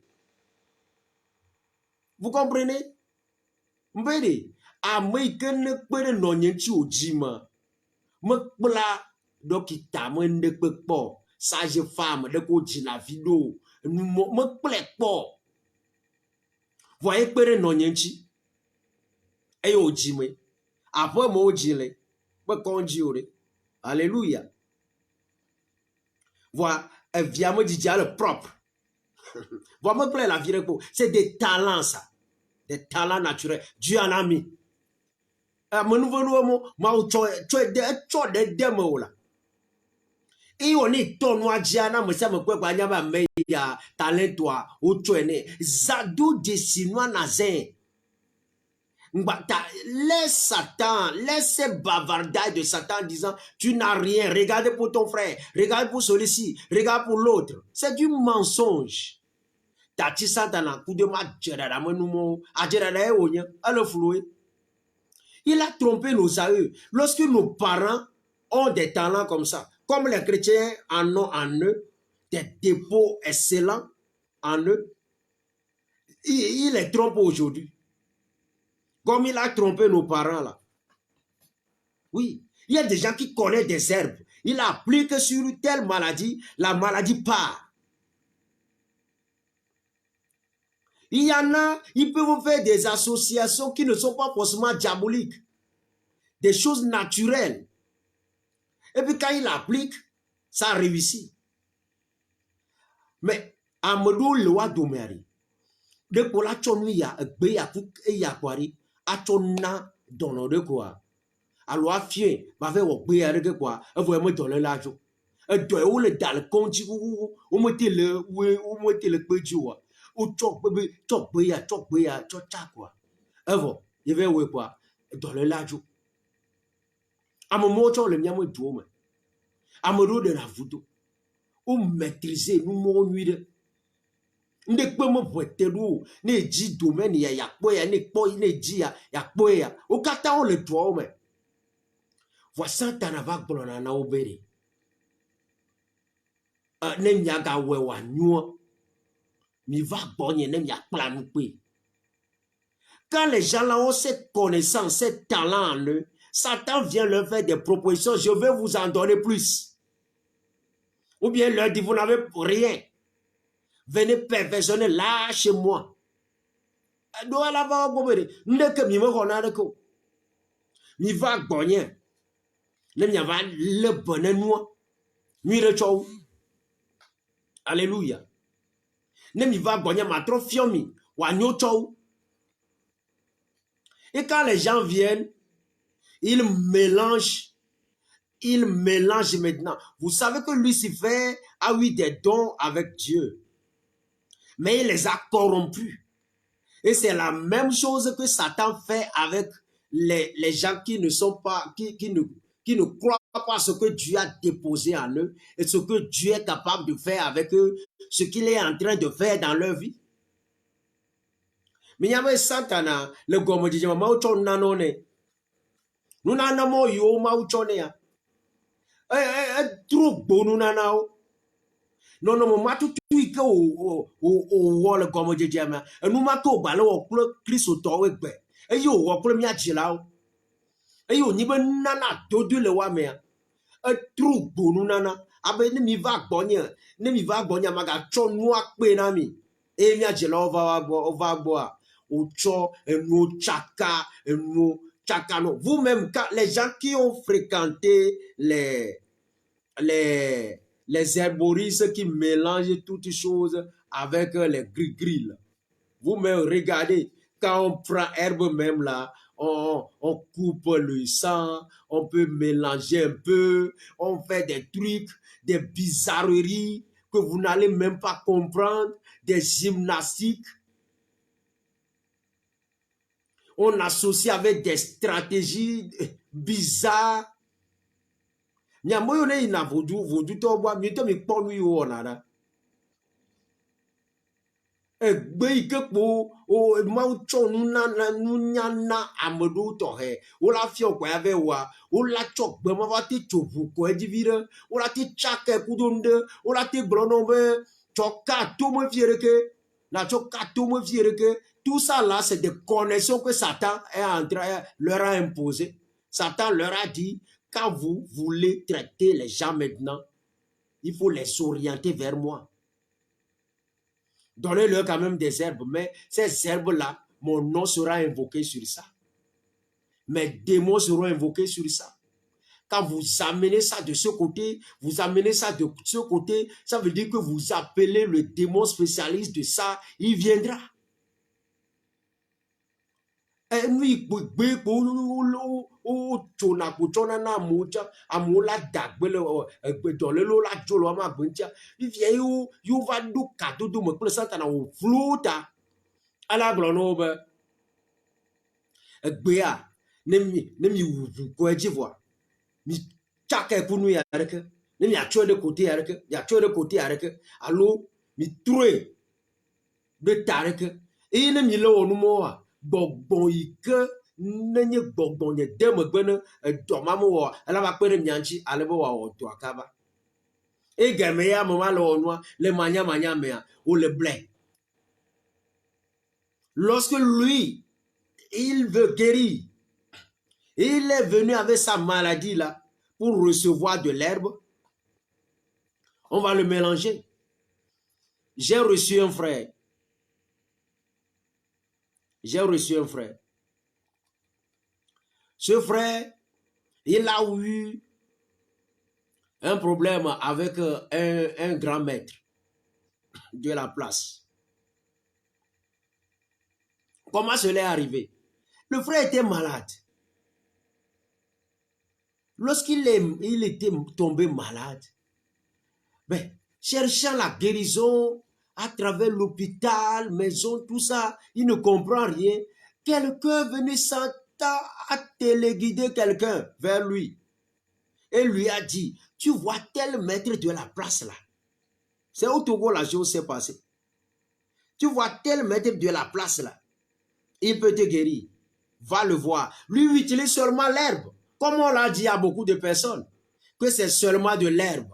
Vous comprenez? Mbede, a meikene pere nonyenchi ojima. Mekpla dokita mende pekpo, sage femme de ko jina vidéo, mekple po. Voyez pere nonyenchi. Et ojime. Après mo ojile, pe konjiore. Alléluia. Voilà, via me dit le propre. Voilà me plaît la vie. C'est des talents ça. Des talents naturels. Dieu en a mis. Mon nouveau mot, ma de demo là. Et on est tonnois diana, mais ça me quoi pas nyaba meya talent toi ou tuene. Zadou de sinois nazin. Laisse Satan, laisse ces bavardages de Satan en disant tu n'as rien, regardez pour ton frère, regarde pour celui-ci, regarde pour l'autre. C'est du mensonge. Tati Satan coup de ma il a trompé nos aïeux. Lorsque nos parents ont des talents comme ça, comme les chrétiens en ont en eux, des dépôts excellents en eux, il les trompe aujourd'hui. Comme il a trompé nos parents là. Oui, il y a des gens qui connaissent des herbes. Il applique sur telle maladie, la maladie part. Il y en a, ils peuvent faire des associations qui ne sont pas forcément diaboliques. Des choses naturelles. Et puis quand il applique, ça réussit. Mais, Amadou Loa Domeri, de pour la chonia, et yakwari, a chonna dans le quoi. Alors, fien, ma fait au béa de quoi, et vous me donner l'argent. Et de où le dal conti, ou mettez le péjoua. ou tchokbeya, tchokcha, Evo, il va où quoi? Dans le lajo. À mon mot, le mien, moi, à mon de la voodoo. Ou maîtriser, nous, mon nuit. Ne peut me pointer d'où, ne dit domaine, ya poya, ne poy, ne dit ya poya. Au kata, on le doit, mais. Voici un tanavak blonana obéré. Ne nyaga wewa nyua. Mi va bonne, ne m'a plan Quand les gens là ont cette connaissance, cette talent en eux, Satan vient leur faire des propositions, je vais vous en donner plus. Ou bien leur dit, vous n'avez rien. Venez perfectionner là chez moi. Mi va bonne. Ne m'y va le bonheur moi. Mi le chou. Alléluia. Ne m'y va bonne ma trop fiomi. Wa nyo chou. Et quand les gens viennent, ils mélangent maintenant. Vous savez que Lucifer a eu des dons avec Dieu. Mais il les a corrompus. Et c'est la même chose que Satan fait avec les gens qui ne sont pas, qui ne croient pas ce que Dieu a déposé en eux et ce que Dieu est capable de faire avec eux, ce qu'il est en train de faire dans leur vie. Mais il y avait Satan, le gomme de Mauchon Nanone. Nous n'avons pas eu Mauchonea. Trop bon, nous n'avons non, non, moi tout que au wall comme je dis, mais nous matons ballon au club Christ au temps et yo au premier chilao. Et yo ni ben nana dodu le wa me. Trou bonu nana. Abe ni mi va gbonya maga cho noa pe na mi. E mi ajela ova boa. O cho no chaka no chaka no. Vous-même quand les gens qui ont fréquenté les herboristes qui mélangent toutes choses avec les grilles. Vous-même regardez, quand on prend herbe même là, on coupe le sang, on peut mélanger un peu, on fait des trucs, des bizarreries que vous n'allez même pas comprendre, des gymnastiques. On associe avec des stratégies bizarres. Nyamoyone ina vodu to bwa mi to mi ponu yo onara. Egbe ike po o ma cho nu nya na amedo to he. O la fi okwa ave wa, o la cho gbe ma va ti chovu ko edivire, o la ti chake kudonde, o la ti blono be choka to mo fiereke, na choka to mo fiereke. Tout ça là c'est des connexions que Satan est en train leur a imposé. Satan leur a dit quand vous voulez traiter les gens maintenant, il faut les orienter vers moi. Donnez-leur quand même des herbes, mais ces herbes-là, mon nom sera invoqué sur ça. Mes démons seront invoqués sur ça. Quand vous amenez ça de ce côté, vous amenez ça de ce côté, ça veut dire que vous appelez le démon spécialiste de ça, il viendra. Et lui, chona kuchona na mocha amola dagbele gbedole lo la jolo ma gbentia vivie yo va do cadeau do me pour santa na o flota ala glono be egbea ne mi wu ko ejivo mi chaka kunu ya reke ne mi acho de côté ya reke ya acho de côté ya reke allo mi troué de tareke e ne mi lo onu mo a gbogbo ike nenye gbogbo nye deme gbene domamo wo ala ba pere mianchi alebo wa o to akaba e game ya mo malo onwa le manya mea ou le blé. Lorsque lui il veut guérir, il est venu avec sa maladie là pour recevoir de l'herbe, on va le mélanger. J'ai reçu un frère. Ce frère, il a eu un problème avec un grand maître de la place. Comment cela est arrivé? Le frère était malade. Lorsqu'il était tombé malade, ben, cherchant la guérison à travers l'hôpital, maison, tout ça, il ne comprend rien. Quelqu'un venu s'entend à téléguider quelqu'un vers lui. Et lui a dit, tu vois tel maître de la place là. C'est au Togo la chose s'est passée. Tu vois tel maître de la place là. Il peut te guérir. Va le voir. Lui utilise seulement l'herbe. Comme on l'a dit à beaucoup de personnes, que c'est seulement de l'herbe.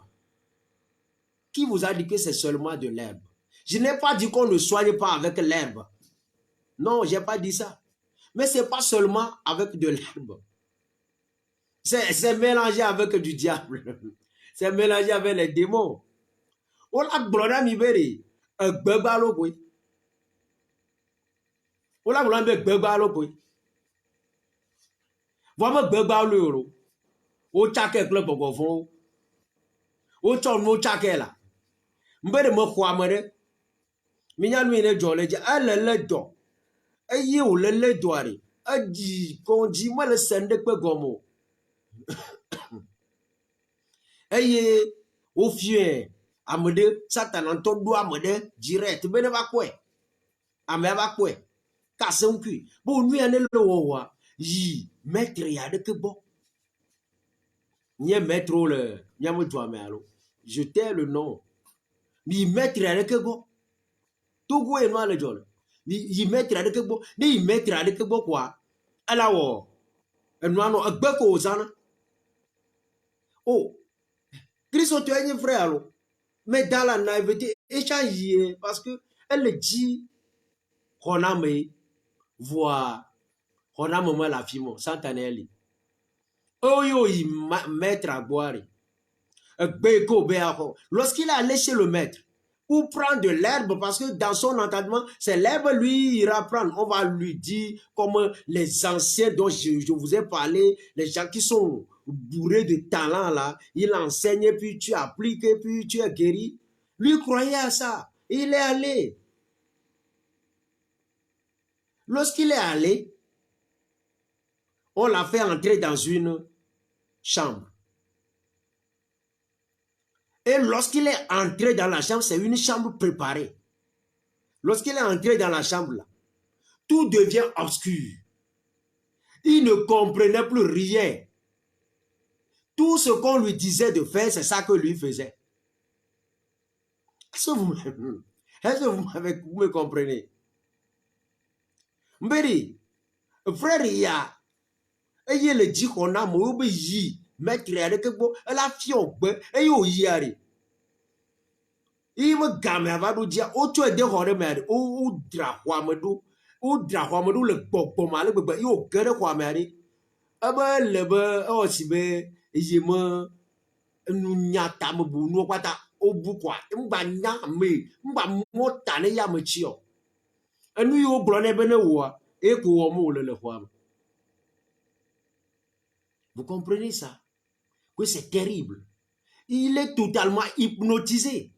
Qui vous a dit que c'est seulement de l'herbe? Je n'ai pas dit qu'on ne soigne pas avec l'herbe. Non, je n'ai pas dit ça. Mais ce n'est pas seulement avec de l'herbe. C'est mélangé avec du diable. C'est mélangé avec les démons. On a gloré miberi. Gbebalo boy. On a gloré gbebalo boy. Vraiment gbebalo euro. O chake club bogofon. O chon mo chake la. Mbere mo kwa mere. Minya nui ne jole je. Le do. Eye o le doare. Aji konji mo le sende kwe gomo. Eye o fie amede satan antodo amede direct bene ba kwe. Ame ba kwe. Kase nkui. Bo nui ane le wowa. Yi maître ya de ke bo. Nye maître le nyamo joame alo. Je tais le nom. Mi maître ya de ke bo. Togo e no le jole. Yi maître ya de ke bo. Ni yi maître ya de ke bo kwa. Ala wo. Enwano agbe ko ozana. Oh, Christ tu es frère alors. Mais dans la naïveté, échanger parce que elle dit qu'on a me voir on a moment la fille sans taneli. Oh yo il maître à boire. Lorsqu'il est allé chez le maître pour prendre de l'herbe, parce que dans son entendement, c'est l'herbe, lui, il ira prendre. On va lui dire, comme les anciens dont je vous ai parlé, les gens qui sont bourrés de talent, là, il enseigne, puis tu appliques, puis tu es guéri. Lui croyait à ça. Il est allé. Lorsqu'il est allé, on l'a fait entrer dans une chambre. Et lorsqu'il est entré dans la chambre, c'est une chambre préparée. Lorsqu'il est entré dans la chambre, là, tout devient obscur. Il ne comprenait plus rien. Tout ce qu'on lui disait de faire, c'est ça que lui faisait. Est-ce que vous me comprenez? Mberi, frère, il y a, et il le dit qu'on a moube yi, mettre avec bo, la fion, et yo yari. Il me gamme avant de dire, oh, tu es déhoré, mais, oh, drahouamadou, oh, drahouamadou, le bobomal, yo, gueule, quoi, mari. Ah ben, le ben, oh, si ben, je me, nous nyata me bou, nous, quoi, ta, au bout, quoi, m'ba nyame, m'ba motane ya me chio. Et nous, yo, blonne, ben, ouah, et qu'on mou, le roi. Vous comprenez ça? Que c'est terrible. Il est totalement hypnotisé.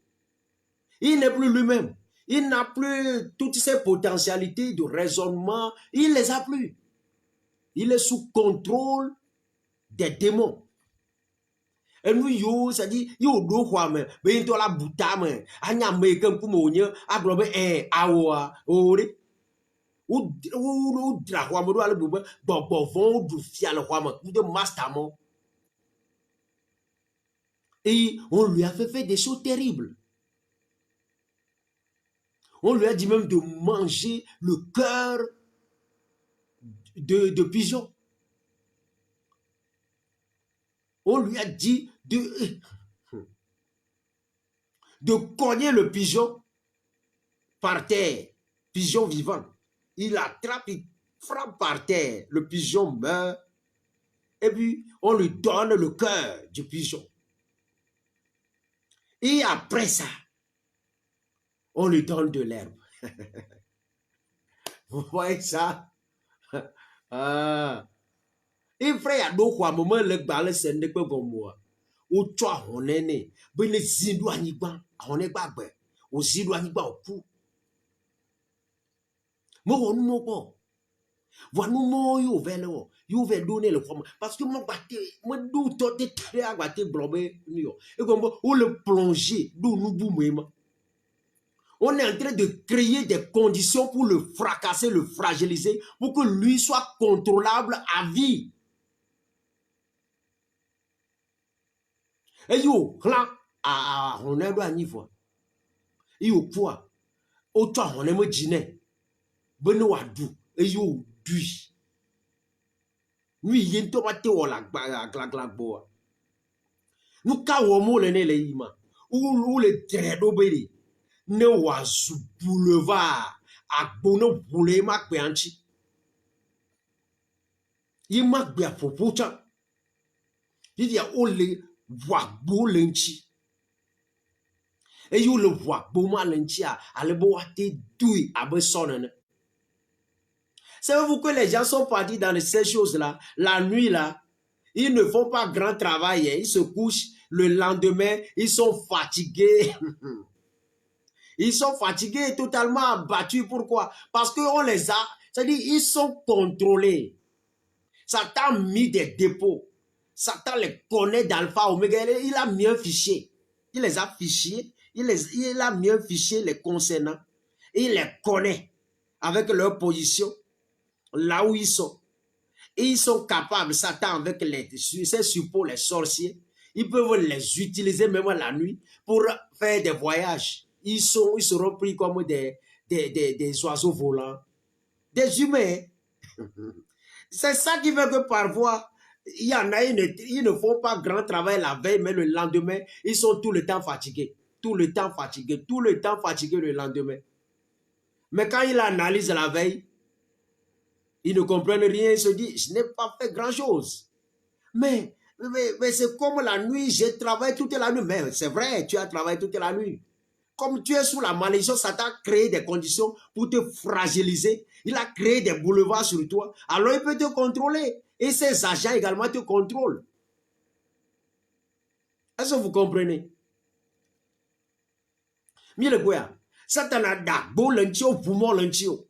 Il n'est plus lui-même. Il n'a plus toutes ses potentialités de raisonnement. Il les a plus. Il est sous contrôle des démons. Et nous, yo, ça dit, yo, do quoi, mais, ben, to la bouta, mais, anya, me, comme pour mon yeux, à globe, awa, ore, ou, dra, quoi, me, do, ale, bon, du fial, quoi, me, de mastamo. Et on lui a fait des choses terribles. On lui a dit même de manger le cœur de pigeon. On lui a dit de cogner le pigeon par terre, pigeon vivant. Il attrape, il frappe par terre, le pigeon meurt, et puis on lui donne le cœur du pigeon. Et après ça, on lui donne de l'herbe. Vous voyez ça? Ah. Et frère, donc, à un moment, le balai, c'est ne peut pas moi. Ou toi, on est né. Ben, les zindou à Niban, on est pas ben. Aux zindou à Niban, au pou. Moi, on nous pas. Voilà, nous, yo, vers le haut. Yo, vers donner le format. Parce que moi, moi, d'où toi, t'es très à blobé, yo. Et comme, ou le plonger, d'où nous boumons. On est en train de créer des conditions pour le fracasser, le fragiliser, pour que lui soit contrôlable à vie. Et yo, là, on est à niveau. Yo, quoi? Autant on est me dîner. Beno adou. Et yo, dui. Lui, il y a un tomate ou la boa. Nous, quand on est les ima, ou les dredo beri, ne wazu boulevard, à bono boule ma kweanchi. Il m'a bien popocha. Il y a ole wagbo lenchi. Et you le wagbo ma lenchi a le bo ate doui abe sonne. Savez-vous que les gens sont partis dans ces choses-là, la nuit là, ils ne font pas grand travail, ils se couchent le lendemain, ils sont fatigués. Ils sont fatigués, totalement abattus. Pourquoi? Parce qu'on les a, c'est-à-dire ils sont contrôlés. Satan a mis des dépôts. Satan les connaît d'alpha, oméga. Il a mis un fichier. Il les a fichiers. Il a mis un fichier les concernant. Et il les connaît avec leur position, là où ils sont. Et ils sont capables, Satan, avec ses suppôts, les sorciers, ils peuvent les utiliser même la nuit pour faire des voyages. Ils seront pris comme des oiseaux volants, des humains. C'est ça qui fait que parfois, il y en a, ils ne font pas grand travail la veille, mais le lendemain, ils sont tout le temps fatigués. Tout le temps fatigués, tout le temps fatigués le lendemain. Mais quand il analyse la veille, ils ne comprennent rien, ils se disent, je n'ai pas fait grand-chose. Mais c'est comme la nuit, j'ai travaillé toute la nuit. Mais c'est vrai, tu as travaillé toute la nuit. Comme tu es sous la malédiction, Satan a créé des conditions pour te fragiliser. Il a créé des boulevards sur toi. Alors il peut te contrôler. Et ses agents également te contrôlent. Est-ce que vous comprenez? Mille quoi? Satan a d'abord l'entio, poumon l'entio.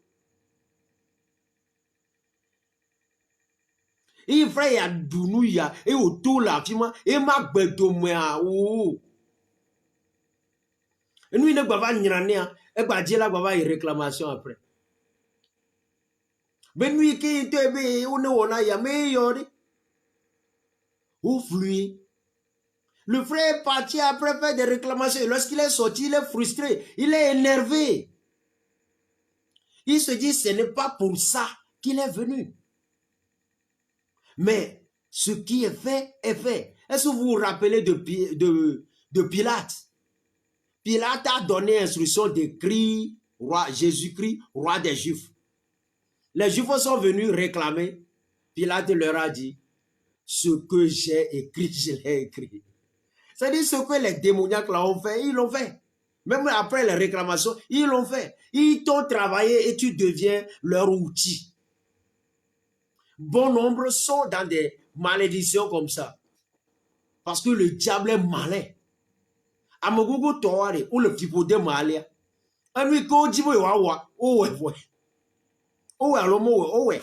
Il frère ya dounou ya et autour la fima et ma bedo moi ou. Et nous il ne va pas nyanea et ba dire la va y réclamation après. Ben lui qui te be ou ne wona ya me yori. Ou flui. Le frère est parti après faire des réclamations. Lorsqu'il est sorti, il est frustré, il est énervé. Il se dit ce n'est pas pour ça qu'il est venu. Mais ce qui est fait est fait. Est-ce que vous vous rappelez de Pilate? Pilate a donné instruction d'écrire Jésus-Christ, roi des Juifs. Les Juifs sont venus réclamer. Pilate leur a dit, ce que j'ai écrit, je l'ai écrit. C'est-à-dire ce que les démoniaques là ont fait, ils l'ont fait. Même après les réclamations, ils l'ont fait. Ils t'ont travaillé et tu deviens leur outil. Bon nombre sont dans des malédictions comme ça. Parce que le diable est malin. Amogogo toare ou le tipo de malia. Anui ko jibo wawa. Owe. Owe alomo owe.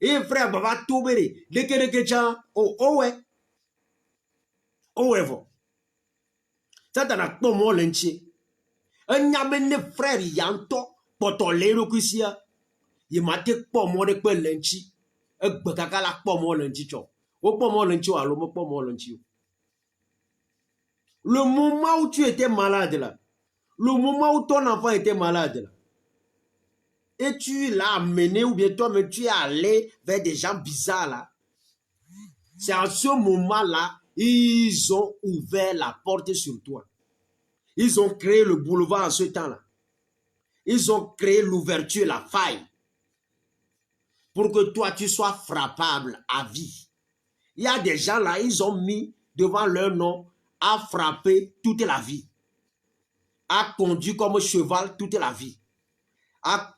Et frère baba tobere. Deke chan. Owe. Owe vo. Ça t'en a pas mon lenchi. Un yamene frère yanto. Poto lero kusia. Il m'a dit pas mon de quoi lenchi. Un bakaka la pas mon lenchi cho. O pas mon lenchi alomo pas mon lenchi. Le moment où tu étais malade là, le moment où ton enfant était malade là, et tu l'as amené ou bien toi-même tu es allé vers des gens bizarres là, c'est en ce moment-là, ils ont ouvert la porte sur toi. Ils ont créé le boulevard en ce temps-là. Ils ont créé l'ouverture, la faille, pour que toi tu sois frappable à vie. Il y a des gens là, ils ont mis devant leur nom à frapper toute la vie, à conduire comme cheval toute la vie, à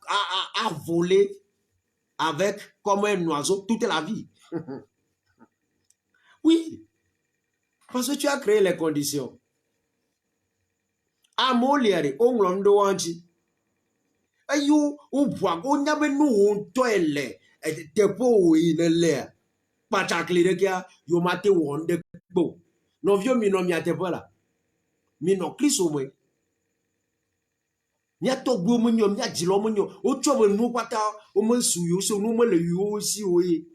voler avec comme un oiseau toute la vie. Oui, parce que tu as créé les conditions. Amoliere, onglondo wanchi. Ayo, ubwa, onyabe no toile, tepo inele. Patakli kia, yomate wonde bo. No vio mi no miate pola. Mi no kriso mwe. Nya togbo menyo, nya dilo menyo. O chobe nou pata, o men suyo, so nou men le yo si oye.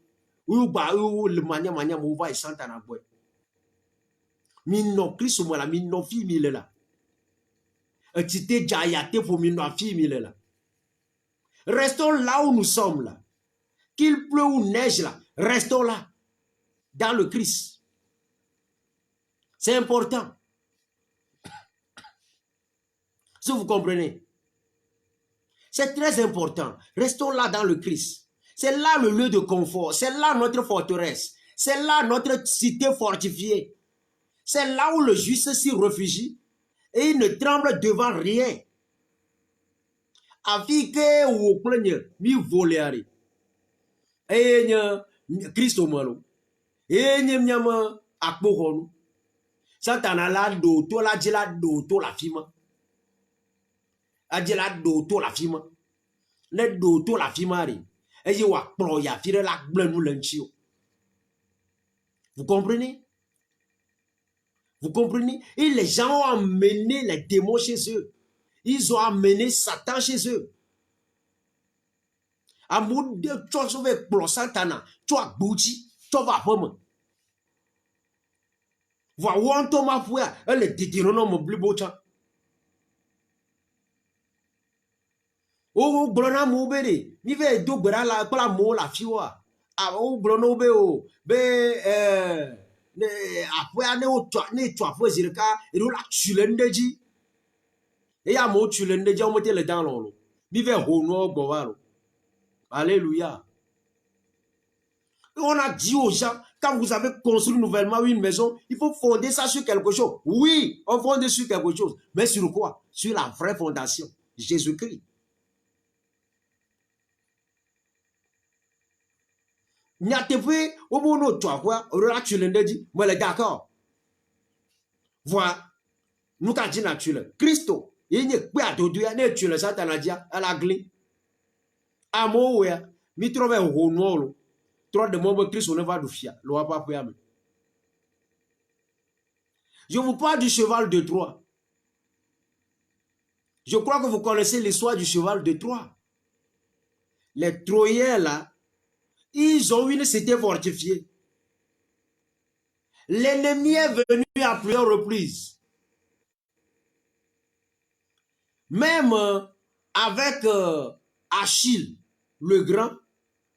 Ou ba ou le manya mou va e santa na boy. Min no Christ mo la, min no fi mi le la. Et tite jayate pour min no fi mi le la. Restons là où nous sommes là. Qu'il pleut ou neige là, restons là. Dans le Christ. C'est important. Si vous comprenez. C'est très important. Restons là dans le Christ. C'est là le lieu de confort. C'est là notre forteresse. C'est là notre cité fortifiée. C'est là où le juste s'y réfugie. Et il ne tremble devant rien. Afike ou plaigne, mi voleari. Et Christo malo. Et nyama akbohonu. Satana la do to la jela do to la fima. Adjela do to la fima. Le do to la fimari. Et je wa ploya fire la blenu lenchio. Vous comprenez? Vous comprenez? Et les gens ont amené les démons chez eux. Ils ont amené Satan chez eux. Amour de toi sauver pour Satan. Toi bouti, toi va pomme. Voilà où on tombe à fouer. Elle est déterminée plus beau chan. Oh, brona moubé, ni ve do bra la pala mo la fiwa. Ah, oh, brona oube o, be ne après ane o toi ne toi faut zirka, et nous la tulendeji. Et ya mo tulendeji on mette le dans l'eau. Ni ve hono bovaro. Alléluia. Et on a dit aux gens, quand vous avez construit nouvellement une maison, il faut fonder ça sur quelque chose. Oui, on fonde sur quelque chose. Mais sur quoi? Sur la vraie fondation, Jésus-Christ. Nyatepwe obono toi quoi ora tulendeji moi le d'accord voilà nous ka dit naturel Christo yenye pe adodo ya na tule Satan dia à la gli amo we mi trove honolo trop de mobo Christ on va dofia lo pa po yame. Je vous parle du cheval de Troie. Je crois que vous connaissez l'histoire du cheval de Troie. Les Troyens là, ils ont une cité fortifiée. L'ennemi est venu à plusieurs reprises. Même avec Achille, le grand,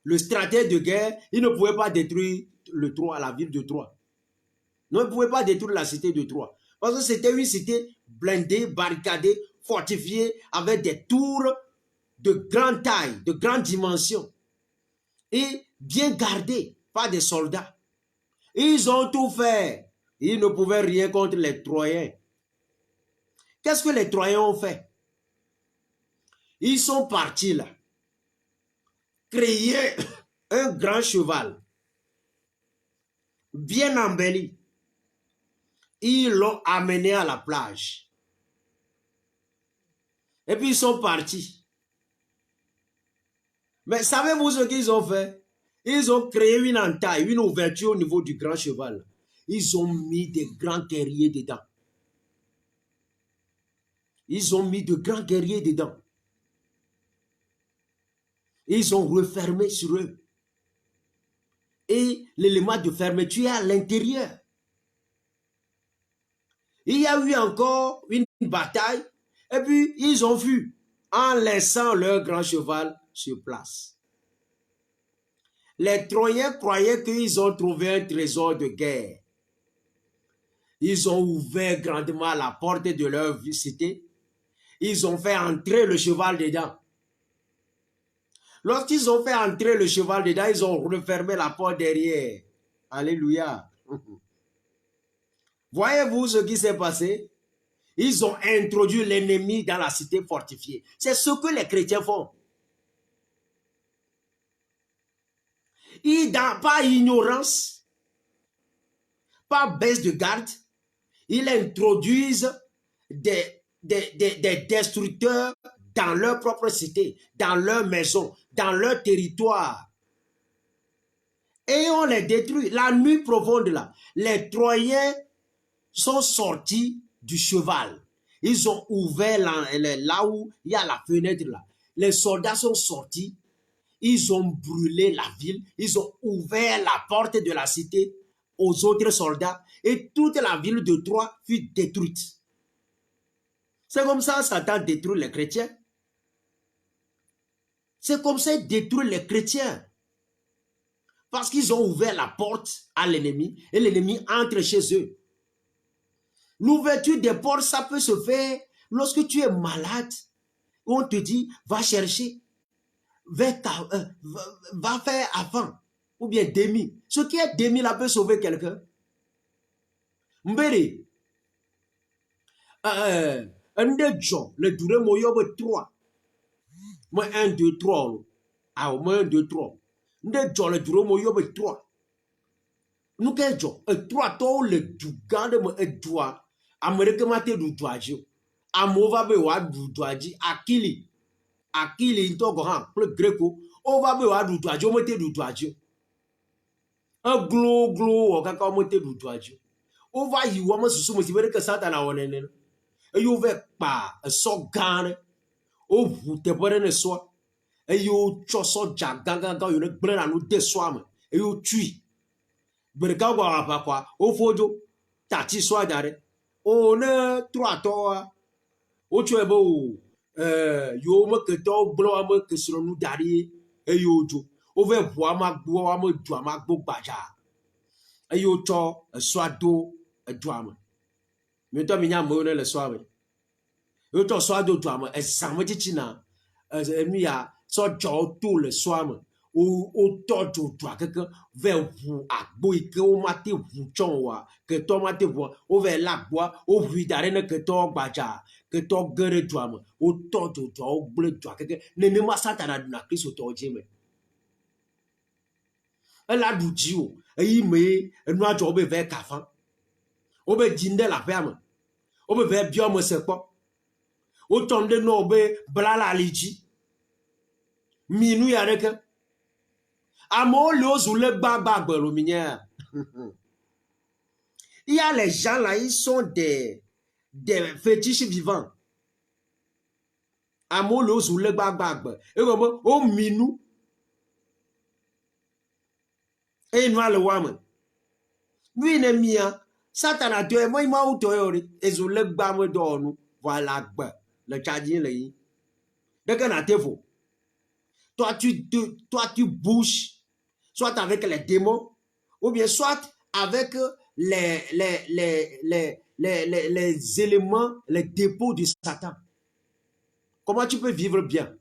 le stratège de guerre, il ne pouvait pas détruire le Troie, la ville de Troie. Non, il ne pouvait pas détruire la cité de Troie. Parce que c'était une cité blindée, barricadée, fortifiée, avec des tours de grande taille, de grande dimension. Et bien gardée par des soldats. Ils ont tout fait. Ils ne pouvaient rien contre les Troyens. Qu'est-ce que les Troyens ont fait? Ils sont partis là. Créer un grand cheval. Bien embelli. Ils l'ont amené à la plage. Et puis ils sont partis. Mais savez-vous ce qu'ils ont fait? Ils ont créé une entaille, une ouverture au niveau du grand cheval. Ils ont mis des grands guerriers dedans. Ils ont mis de grands guerriers dedans. Ils ont refermé sur eux. Et l'élément de fermeture est à l'intérieur. Il y a eu encore une bataille. Et puis, ils ont vu en laissant leur grand cheval sur place. Les Troyens croyaient qu'ils ont trouvé un trésor de guerre. Ils ont ouvert grandement la porte de leur cité. Ils ont fait entrer le cheval dedans. Lorsqu'ils ont fait entrer le cheval dedans, ils ont refermé la porte derrière. Alléluia. Voyez-vous ce qui s'est passé? Ils ont introduit l'ennemi dans la cité fortifiée. C'est ce que les chrétiens font. Ils, par ignorance, par baisse de garde, ils introduisent des destructeurs dans leur propre cité, dans leur maison, dans leur territoire. Et on les détruit. La nuit profonde là, les Troyens sont sortis du cheval. Ils ont ouvert là où il y a la fenêtre là. Les soldats sont sortis. Ils ont brûlé la ville. Ils ont ouvert la porte de la cité aux autres soldats. Et toute la ville de Troie fut détruite. C'est comme ça Satan détruit les chrétiens. C'est comme ça qu'il détruit les chrétiens. Parce qu'ils ont ouvert la porte à l'ennemi et l'ennemi entre chez eux. L'ouverture des portes, ça peut se faire lorsque tu es malade. On te dit, va chercher, va faire avant, ou bien demi. Ce qui est demi là peut sauver quelqu'un. Mbere, un de John, le durée moyobe 3. Moi 1, 2, 3. Ah, au moins 1, 2, 3. Nde John, le durée moyobe 3. Nous qu'est John, 3 to le dugande mo edwa. Amérique mate du doajo. Amova be wa du doaji akili. Akili into gohan pour greco. Ova be wa du doajo mate du doajo. Un glo o kaka mate du doajo. Ova yi wa mo susu mo sibere ke Satan wonene. E yo ve pa so gane. O vu te bore ne so. E yo cho so jaganga ga yo ne gbre na no de so am. E yo tui. Berka wa pa kwa. O fojo tati so adare. O ne trois toa. O tu ebo yo me ke to blo am ke sro nu dari e yo jo. O ve bo am gbo am du am gbo gbaja. E yo to so ado e du am. Me to mi nya mo ne le so am. Yo to so ado du am e sam chichi na nu ya so jo to le so am. O to jo du akeke ve vu agbo ike o mate vu chon wa ke to mate vu o ve la gbo o vu dare ne ke to gbaja ke to gere du am o to jo jo o gble du akeke ne me ma Satan adu na Kristo to jeme ela du ji o yi me enu ajo o be ve kafan o be jinde la pe am o be ve bio mo se po o tonde no be blala liji minu ya reke amo le ozule gbagba gbero minya. Il y a les gens là, ils sont des fétiches vivants. Amo le ozule gbagba gbero. Et comme o minu et nous le wame. Lui ne mia Satan a tué moi ma ou toyori ezule gbamo do nu voilà gba le tchadien le yi. De kana tefo. Toi tu bouges soit avec les démons, ou bien soit avec les éléments, les dépôts du Satan. Comment tu peux vivre bien?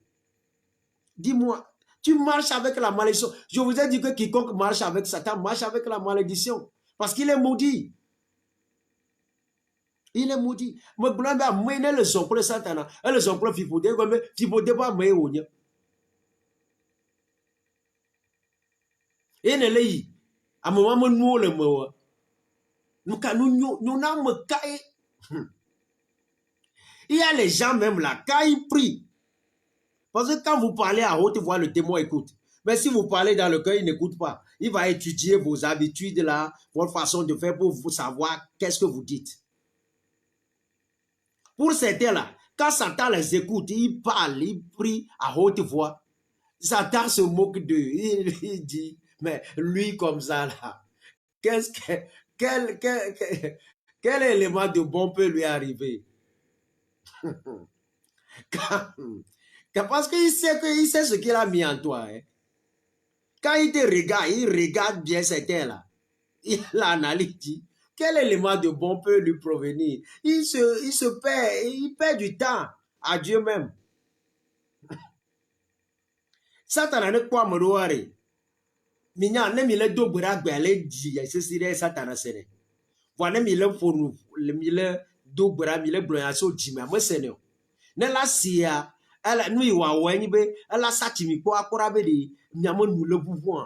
Dis-moi, tu marches avec la malédiction. Je vous ai dit que quiconque marche avec Satan marche avec la malédiction. Parce qu'il est maudit. Il est maudit. Mais vous avez amené le son pour le Satan. Et le son pour le fifodé, comme fifodé pas mais on y. Et ne l'est à moment où nous le mot nous n'avons il y a les gens même là quand ils prient parce que quand vous parlez à haute voix le témoin écoute mais si vous parlez dans le cœur il n'écoute pas. Il va étudier vos habitudes là, votre façon de faire pour vous savoir qu'est-ce que vous dites. Pour certains là, quand Satan les écoute, il parle, il prie à haute voix. Satan se moque d'eux. Il dit mais lui comme ça là, qu'est-ce que quel élément de bon peut lui arriver? Parce qu'il sait ce qu'il a mis en toi. Hein. Quand il te regarde, il regarde bien certains là. Il analyse, dit, quel élément de bon peut lui provenir? Il perd du temps à Dieu même. Satan n'a pas me minya ne mi le do gbera gbele di sesire Satan sene voilà mi le fonu mi le do gbera mi le bloya so di ma mo sene ne la sia ala nu iwa wani be ala sati mi ko akora be di nyamo nu le bubu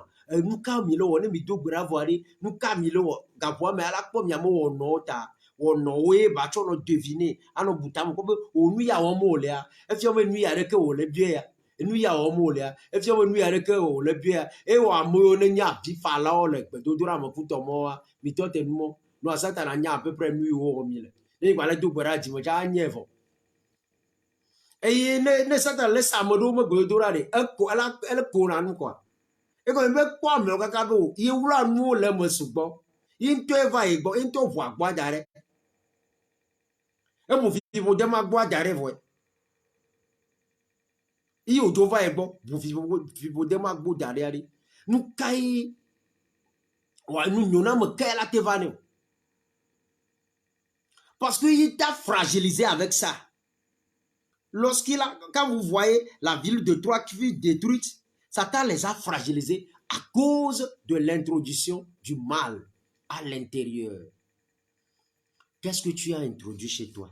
nu ka mi le woni mi do gbera voari nu ka mi le wo gapo me ala po nyamo wo no ta wo no we ba cho no deviner ano butam ko be onu ya wo mo le a e fi o me nu ya re ke wo le bia ya nous y a un mot là et puis nous y a le bien et on a moyen nya bi fala o le do dura mo puto mo mi to te mo no Satan nya à peu près nous o mi le Et voilà tout pour dire moi j'ai nié fo. Et ne Satan laisse amodo me godorare. Elle pour nous quoi. Et quand me quoi me kakado, il vouloir nous le me subo. Il te va et bon, il te voit boire d'arrêt. Et vous vivez de ma boire d'arrêt voi. Il au dova et bon, vous vivez de ma boire d'arrêt. Nous caille. Ouais, nous n'avons qu'à la tevane. Parce qu'il t'a fragilisé avec ça. Quand vous voyez la ville de Troie qui fut détruite, Satan les a fragilisés à cause de l'introduction du mal à l'intérieur. Qu'est-ce que tu as introduit chez toi?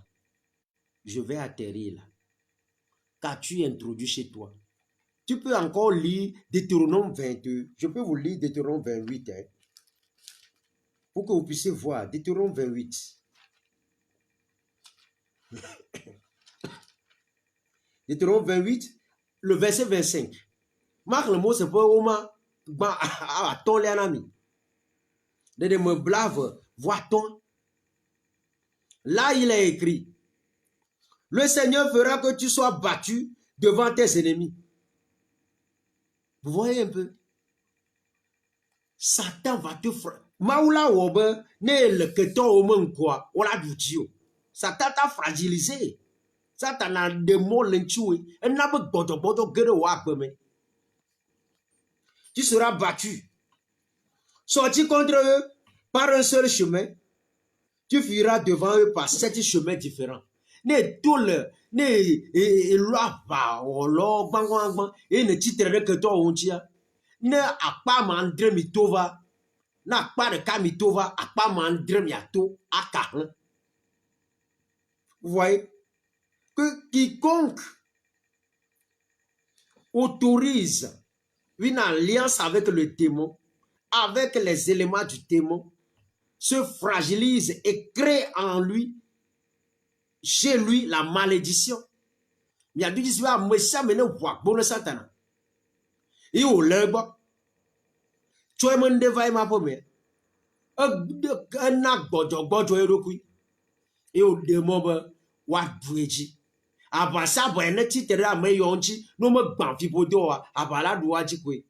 Je vais atterrir là. Qu'as-tu introduit chez toi? Tu peux encore lire Deutéronome 22. Je peux vous lire Deutéronome 28. Hein, pour que vous puissiez voir. Deutéronome 28. Deutéronome 28, le verset 25. Marque le mot, c'est pas au moins à ton l'ennemi. De me blave, voit-on. Là, il est écrit, le Seigneur fera que tu sois battu devant tes ennemis. Vous voyez un peu? Satan va te frapper. Maoula wobe, ne le keto au monde quoi, on l'a dit. Satan t'a fragilisé. Satan a des mots l'enchoué. Elle n'a pas bodo gueule ou akbeme. Tu seras battu. Sorti contre eux par un seul chemin. Tu fuiras devant eux par 7 chemins différents. Ne tout le, ne loi va, ou lo bang, et ne titre que toi on tient. Ne a pas mandre mitova, n'a pas de kamitova, a pas mandre miato, a car. Vous voyez que quiconque autorise une alliance avec le démon, avec les éléments du démon, se fragilise et crée en lui, chez lui, la malédiction. Il y a dit que moi ça me ne voit bon Satan. Et au lèvres, tu es mon devant ma pomme. Un acte bojo et au démon wa boueji. Avant ça, ben ne titre à me yonchi, no me banfi bodo à bala douaji kwe.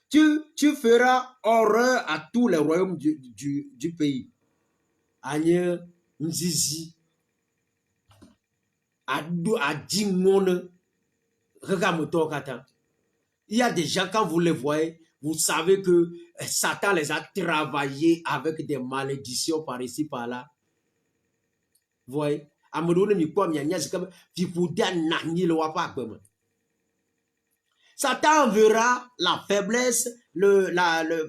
Tu feras horreur à tous les royaumes du pays. Agne Nzizi, à Djimone, regarde-moi kata. Il y a des gens, quand vous les voyez, vous savez que Satan les a travaillés avec des malédictions par ici, par là. Vous voyez? Satan verra la faiblesse,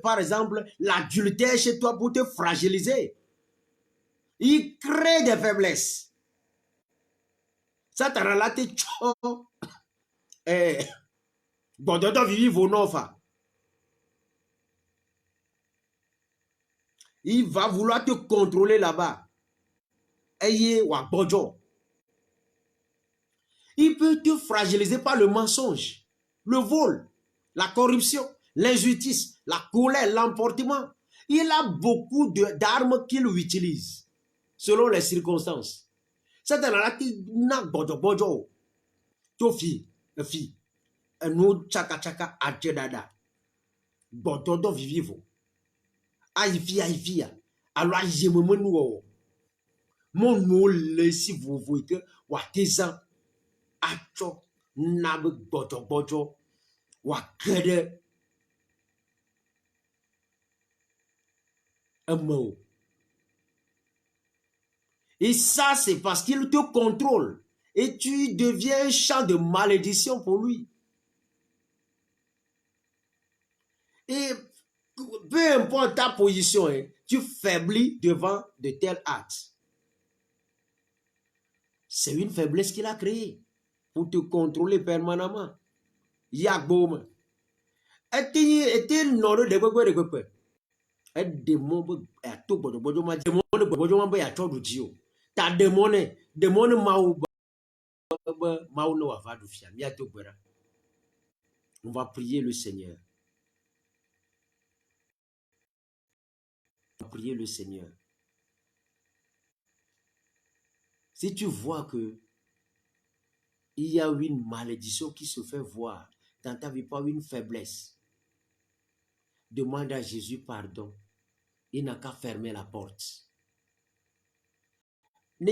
par exemple, l'adultère chez toi pour te fragiliser. Il crée des faiblesses. Satan a la tête. Il va vouloir te contrôler là-bas. Il peut te fragiliser par le mensonge, le vol, la corruption, l'injustice, la colère, l'emportement. Il a beaucoup d'armes qu'il utilise selon les circonstances. C'est un alaki na bojo. Tofi, fi, nous chaka adjedada. Bododo vivivo. Aïfia. Alors, j'aime mon mon nom, si vous voyez que, watezan, acho, nab bojo, wakede, un mot. Et ça, c'est parce qu'il te contrôle. Et tu deviens un champ de malédiction pour lui. Et peu importe ta position, hein, tu faiblis devant de tels actes. C'est une faiblesse qu'il a créée pour te contrôler permanemment. Yagbom. Et non de quoi. Et démon à tout bojo ma démon bojo ma ya chodu jio. Ta démon mau no va du fia. Bientôt gwera. On va prier le Seigneur. On va prier le Seigneur. Si tu vois que il y a une malédiction qui se fait voir dans ta vie, pas une faiblesse, demande à Jésus pardon. Il n'a qu'à fermer la porte. Il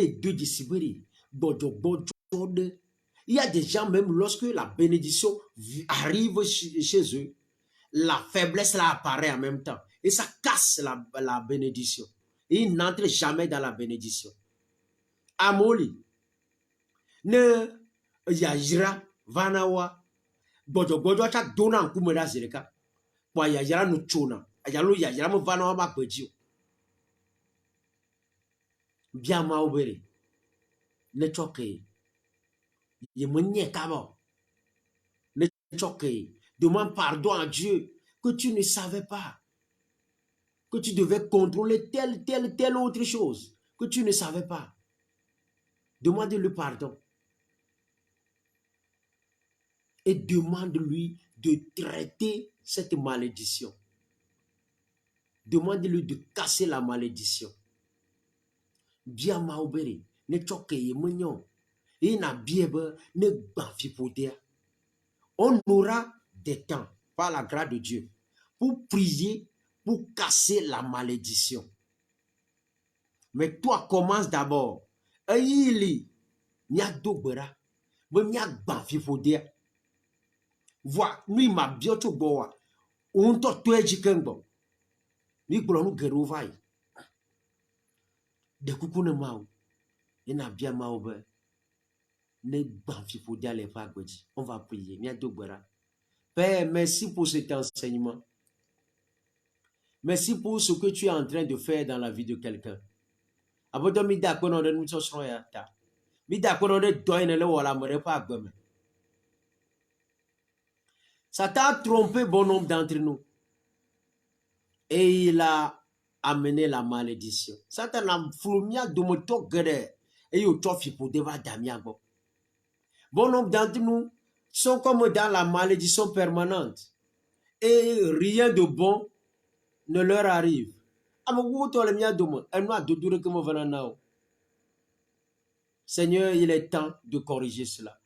y a des gens, même lorsque la bénédiction arrive chez eux, la faiblesse là apparaît en même temps. Et ça casse la bénédiction. Et ils n'entrent jamais dans la bénédiction. Amoli. Ne yajira vanawa. Bodo chak dona kumera zirika. Kwa yajira no chona. Ajalo yajira mo vanawa makwejiyo. Bien maubere. Ne choke. Ye menye kabo. Ne choke. Demande pardon à Dieu que tu ne savais pas. Que tu devais contrôler telle autre chose. Que tu ne savais pas. Demande-lui pardon. Et demande-lui de traiter cette malédiction. Demande-lui de casser la malédiction. Bien maubere. Ne choke ye menyon. Et na biebe ne banfipotea. On aura des temps, par la grâce de Dieu, pour prier, pour casser la malédiction. Mais toi, commence d'abord. Aïli, nya dogbera, me nya banfipotea. Vois, nous ma bioto boa. On to toeji kengo. Ni blonu gerovai. De kukune mau. Ina bien maube. Ne banfipotea les fagweji. On va prier. Nya dogbera. Père, merci pour cet enseignement. Merci pour ce que tu es en train de faire dans la vie de quelqu'un. Abodo mi da kono de nuso soya ta. Mi da kono de doine le wala mere pa gbeme. Satan a trompé bon nombre d'entre nous. Et il a amené la malédiction. Satan a flumia domoto gere. Et yo tofi pour deva damiago. Bon nombre d'entre nous sont comme dans la malédiction permanente. Et rien de bon ne leur arrive. Seigneur, il est temps de corriger cela.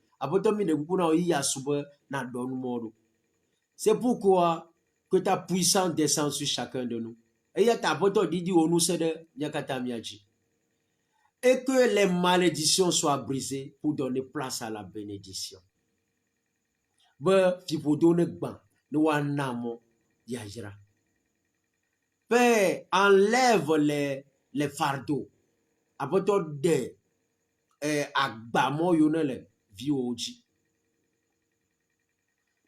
C'est pourquoi que ta puissance descend sur chacun de nous. Et que les malédictions soient brisées pour donner place à la bénédiction. Père, enlève les fardeaux. Aboto de agbamo yonele vioji.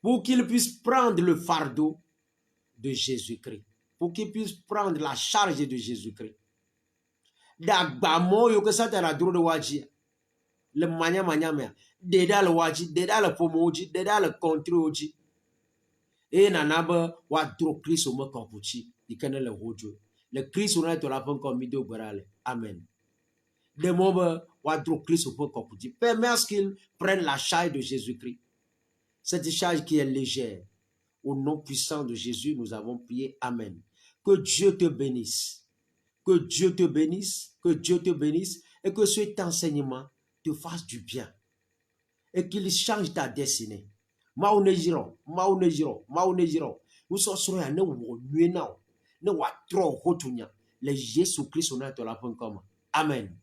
Pour qu'il puisse prendre le fardeau de Jésus-Christ. Pour qu'il puisse prendre la charge de Jésus-Christ. D'agbamo yo que ça te la droit de waji. Le manya mea. Deda le waji, deda le pomoji, deda le contre-oji. Et nanaba wa dro Christ au me kompuchi. Le Christ on a été là pour comme vidéo borale. Amen. De mots wa dro Christ au me kompuchi. Permets qu'il prenne la charge de Jésus-Christ. Cette charge qui est légère. Au nom puissant de Jésus, nous avons prié. Amen. Que Dieu te bénisse. Que Dieu te bénisse. Que Dieu te bénisse. Et que cet enseignement te fasse du bien. Et qu'il change ta destinée. Maunejiro. Nous sommes à nous ne wa trop hotunya. Le Jésus Christ on a la comme. Amen.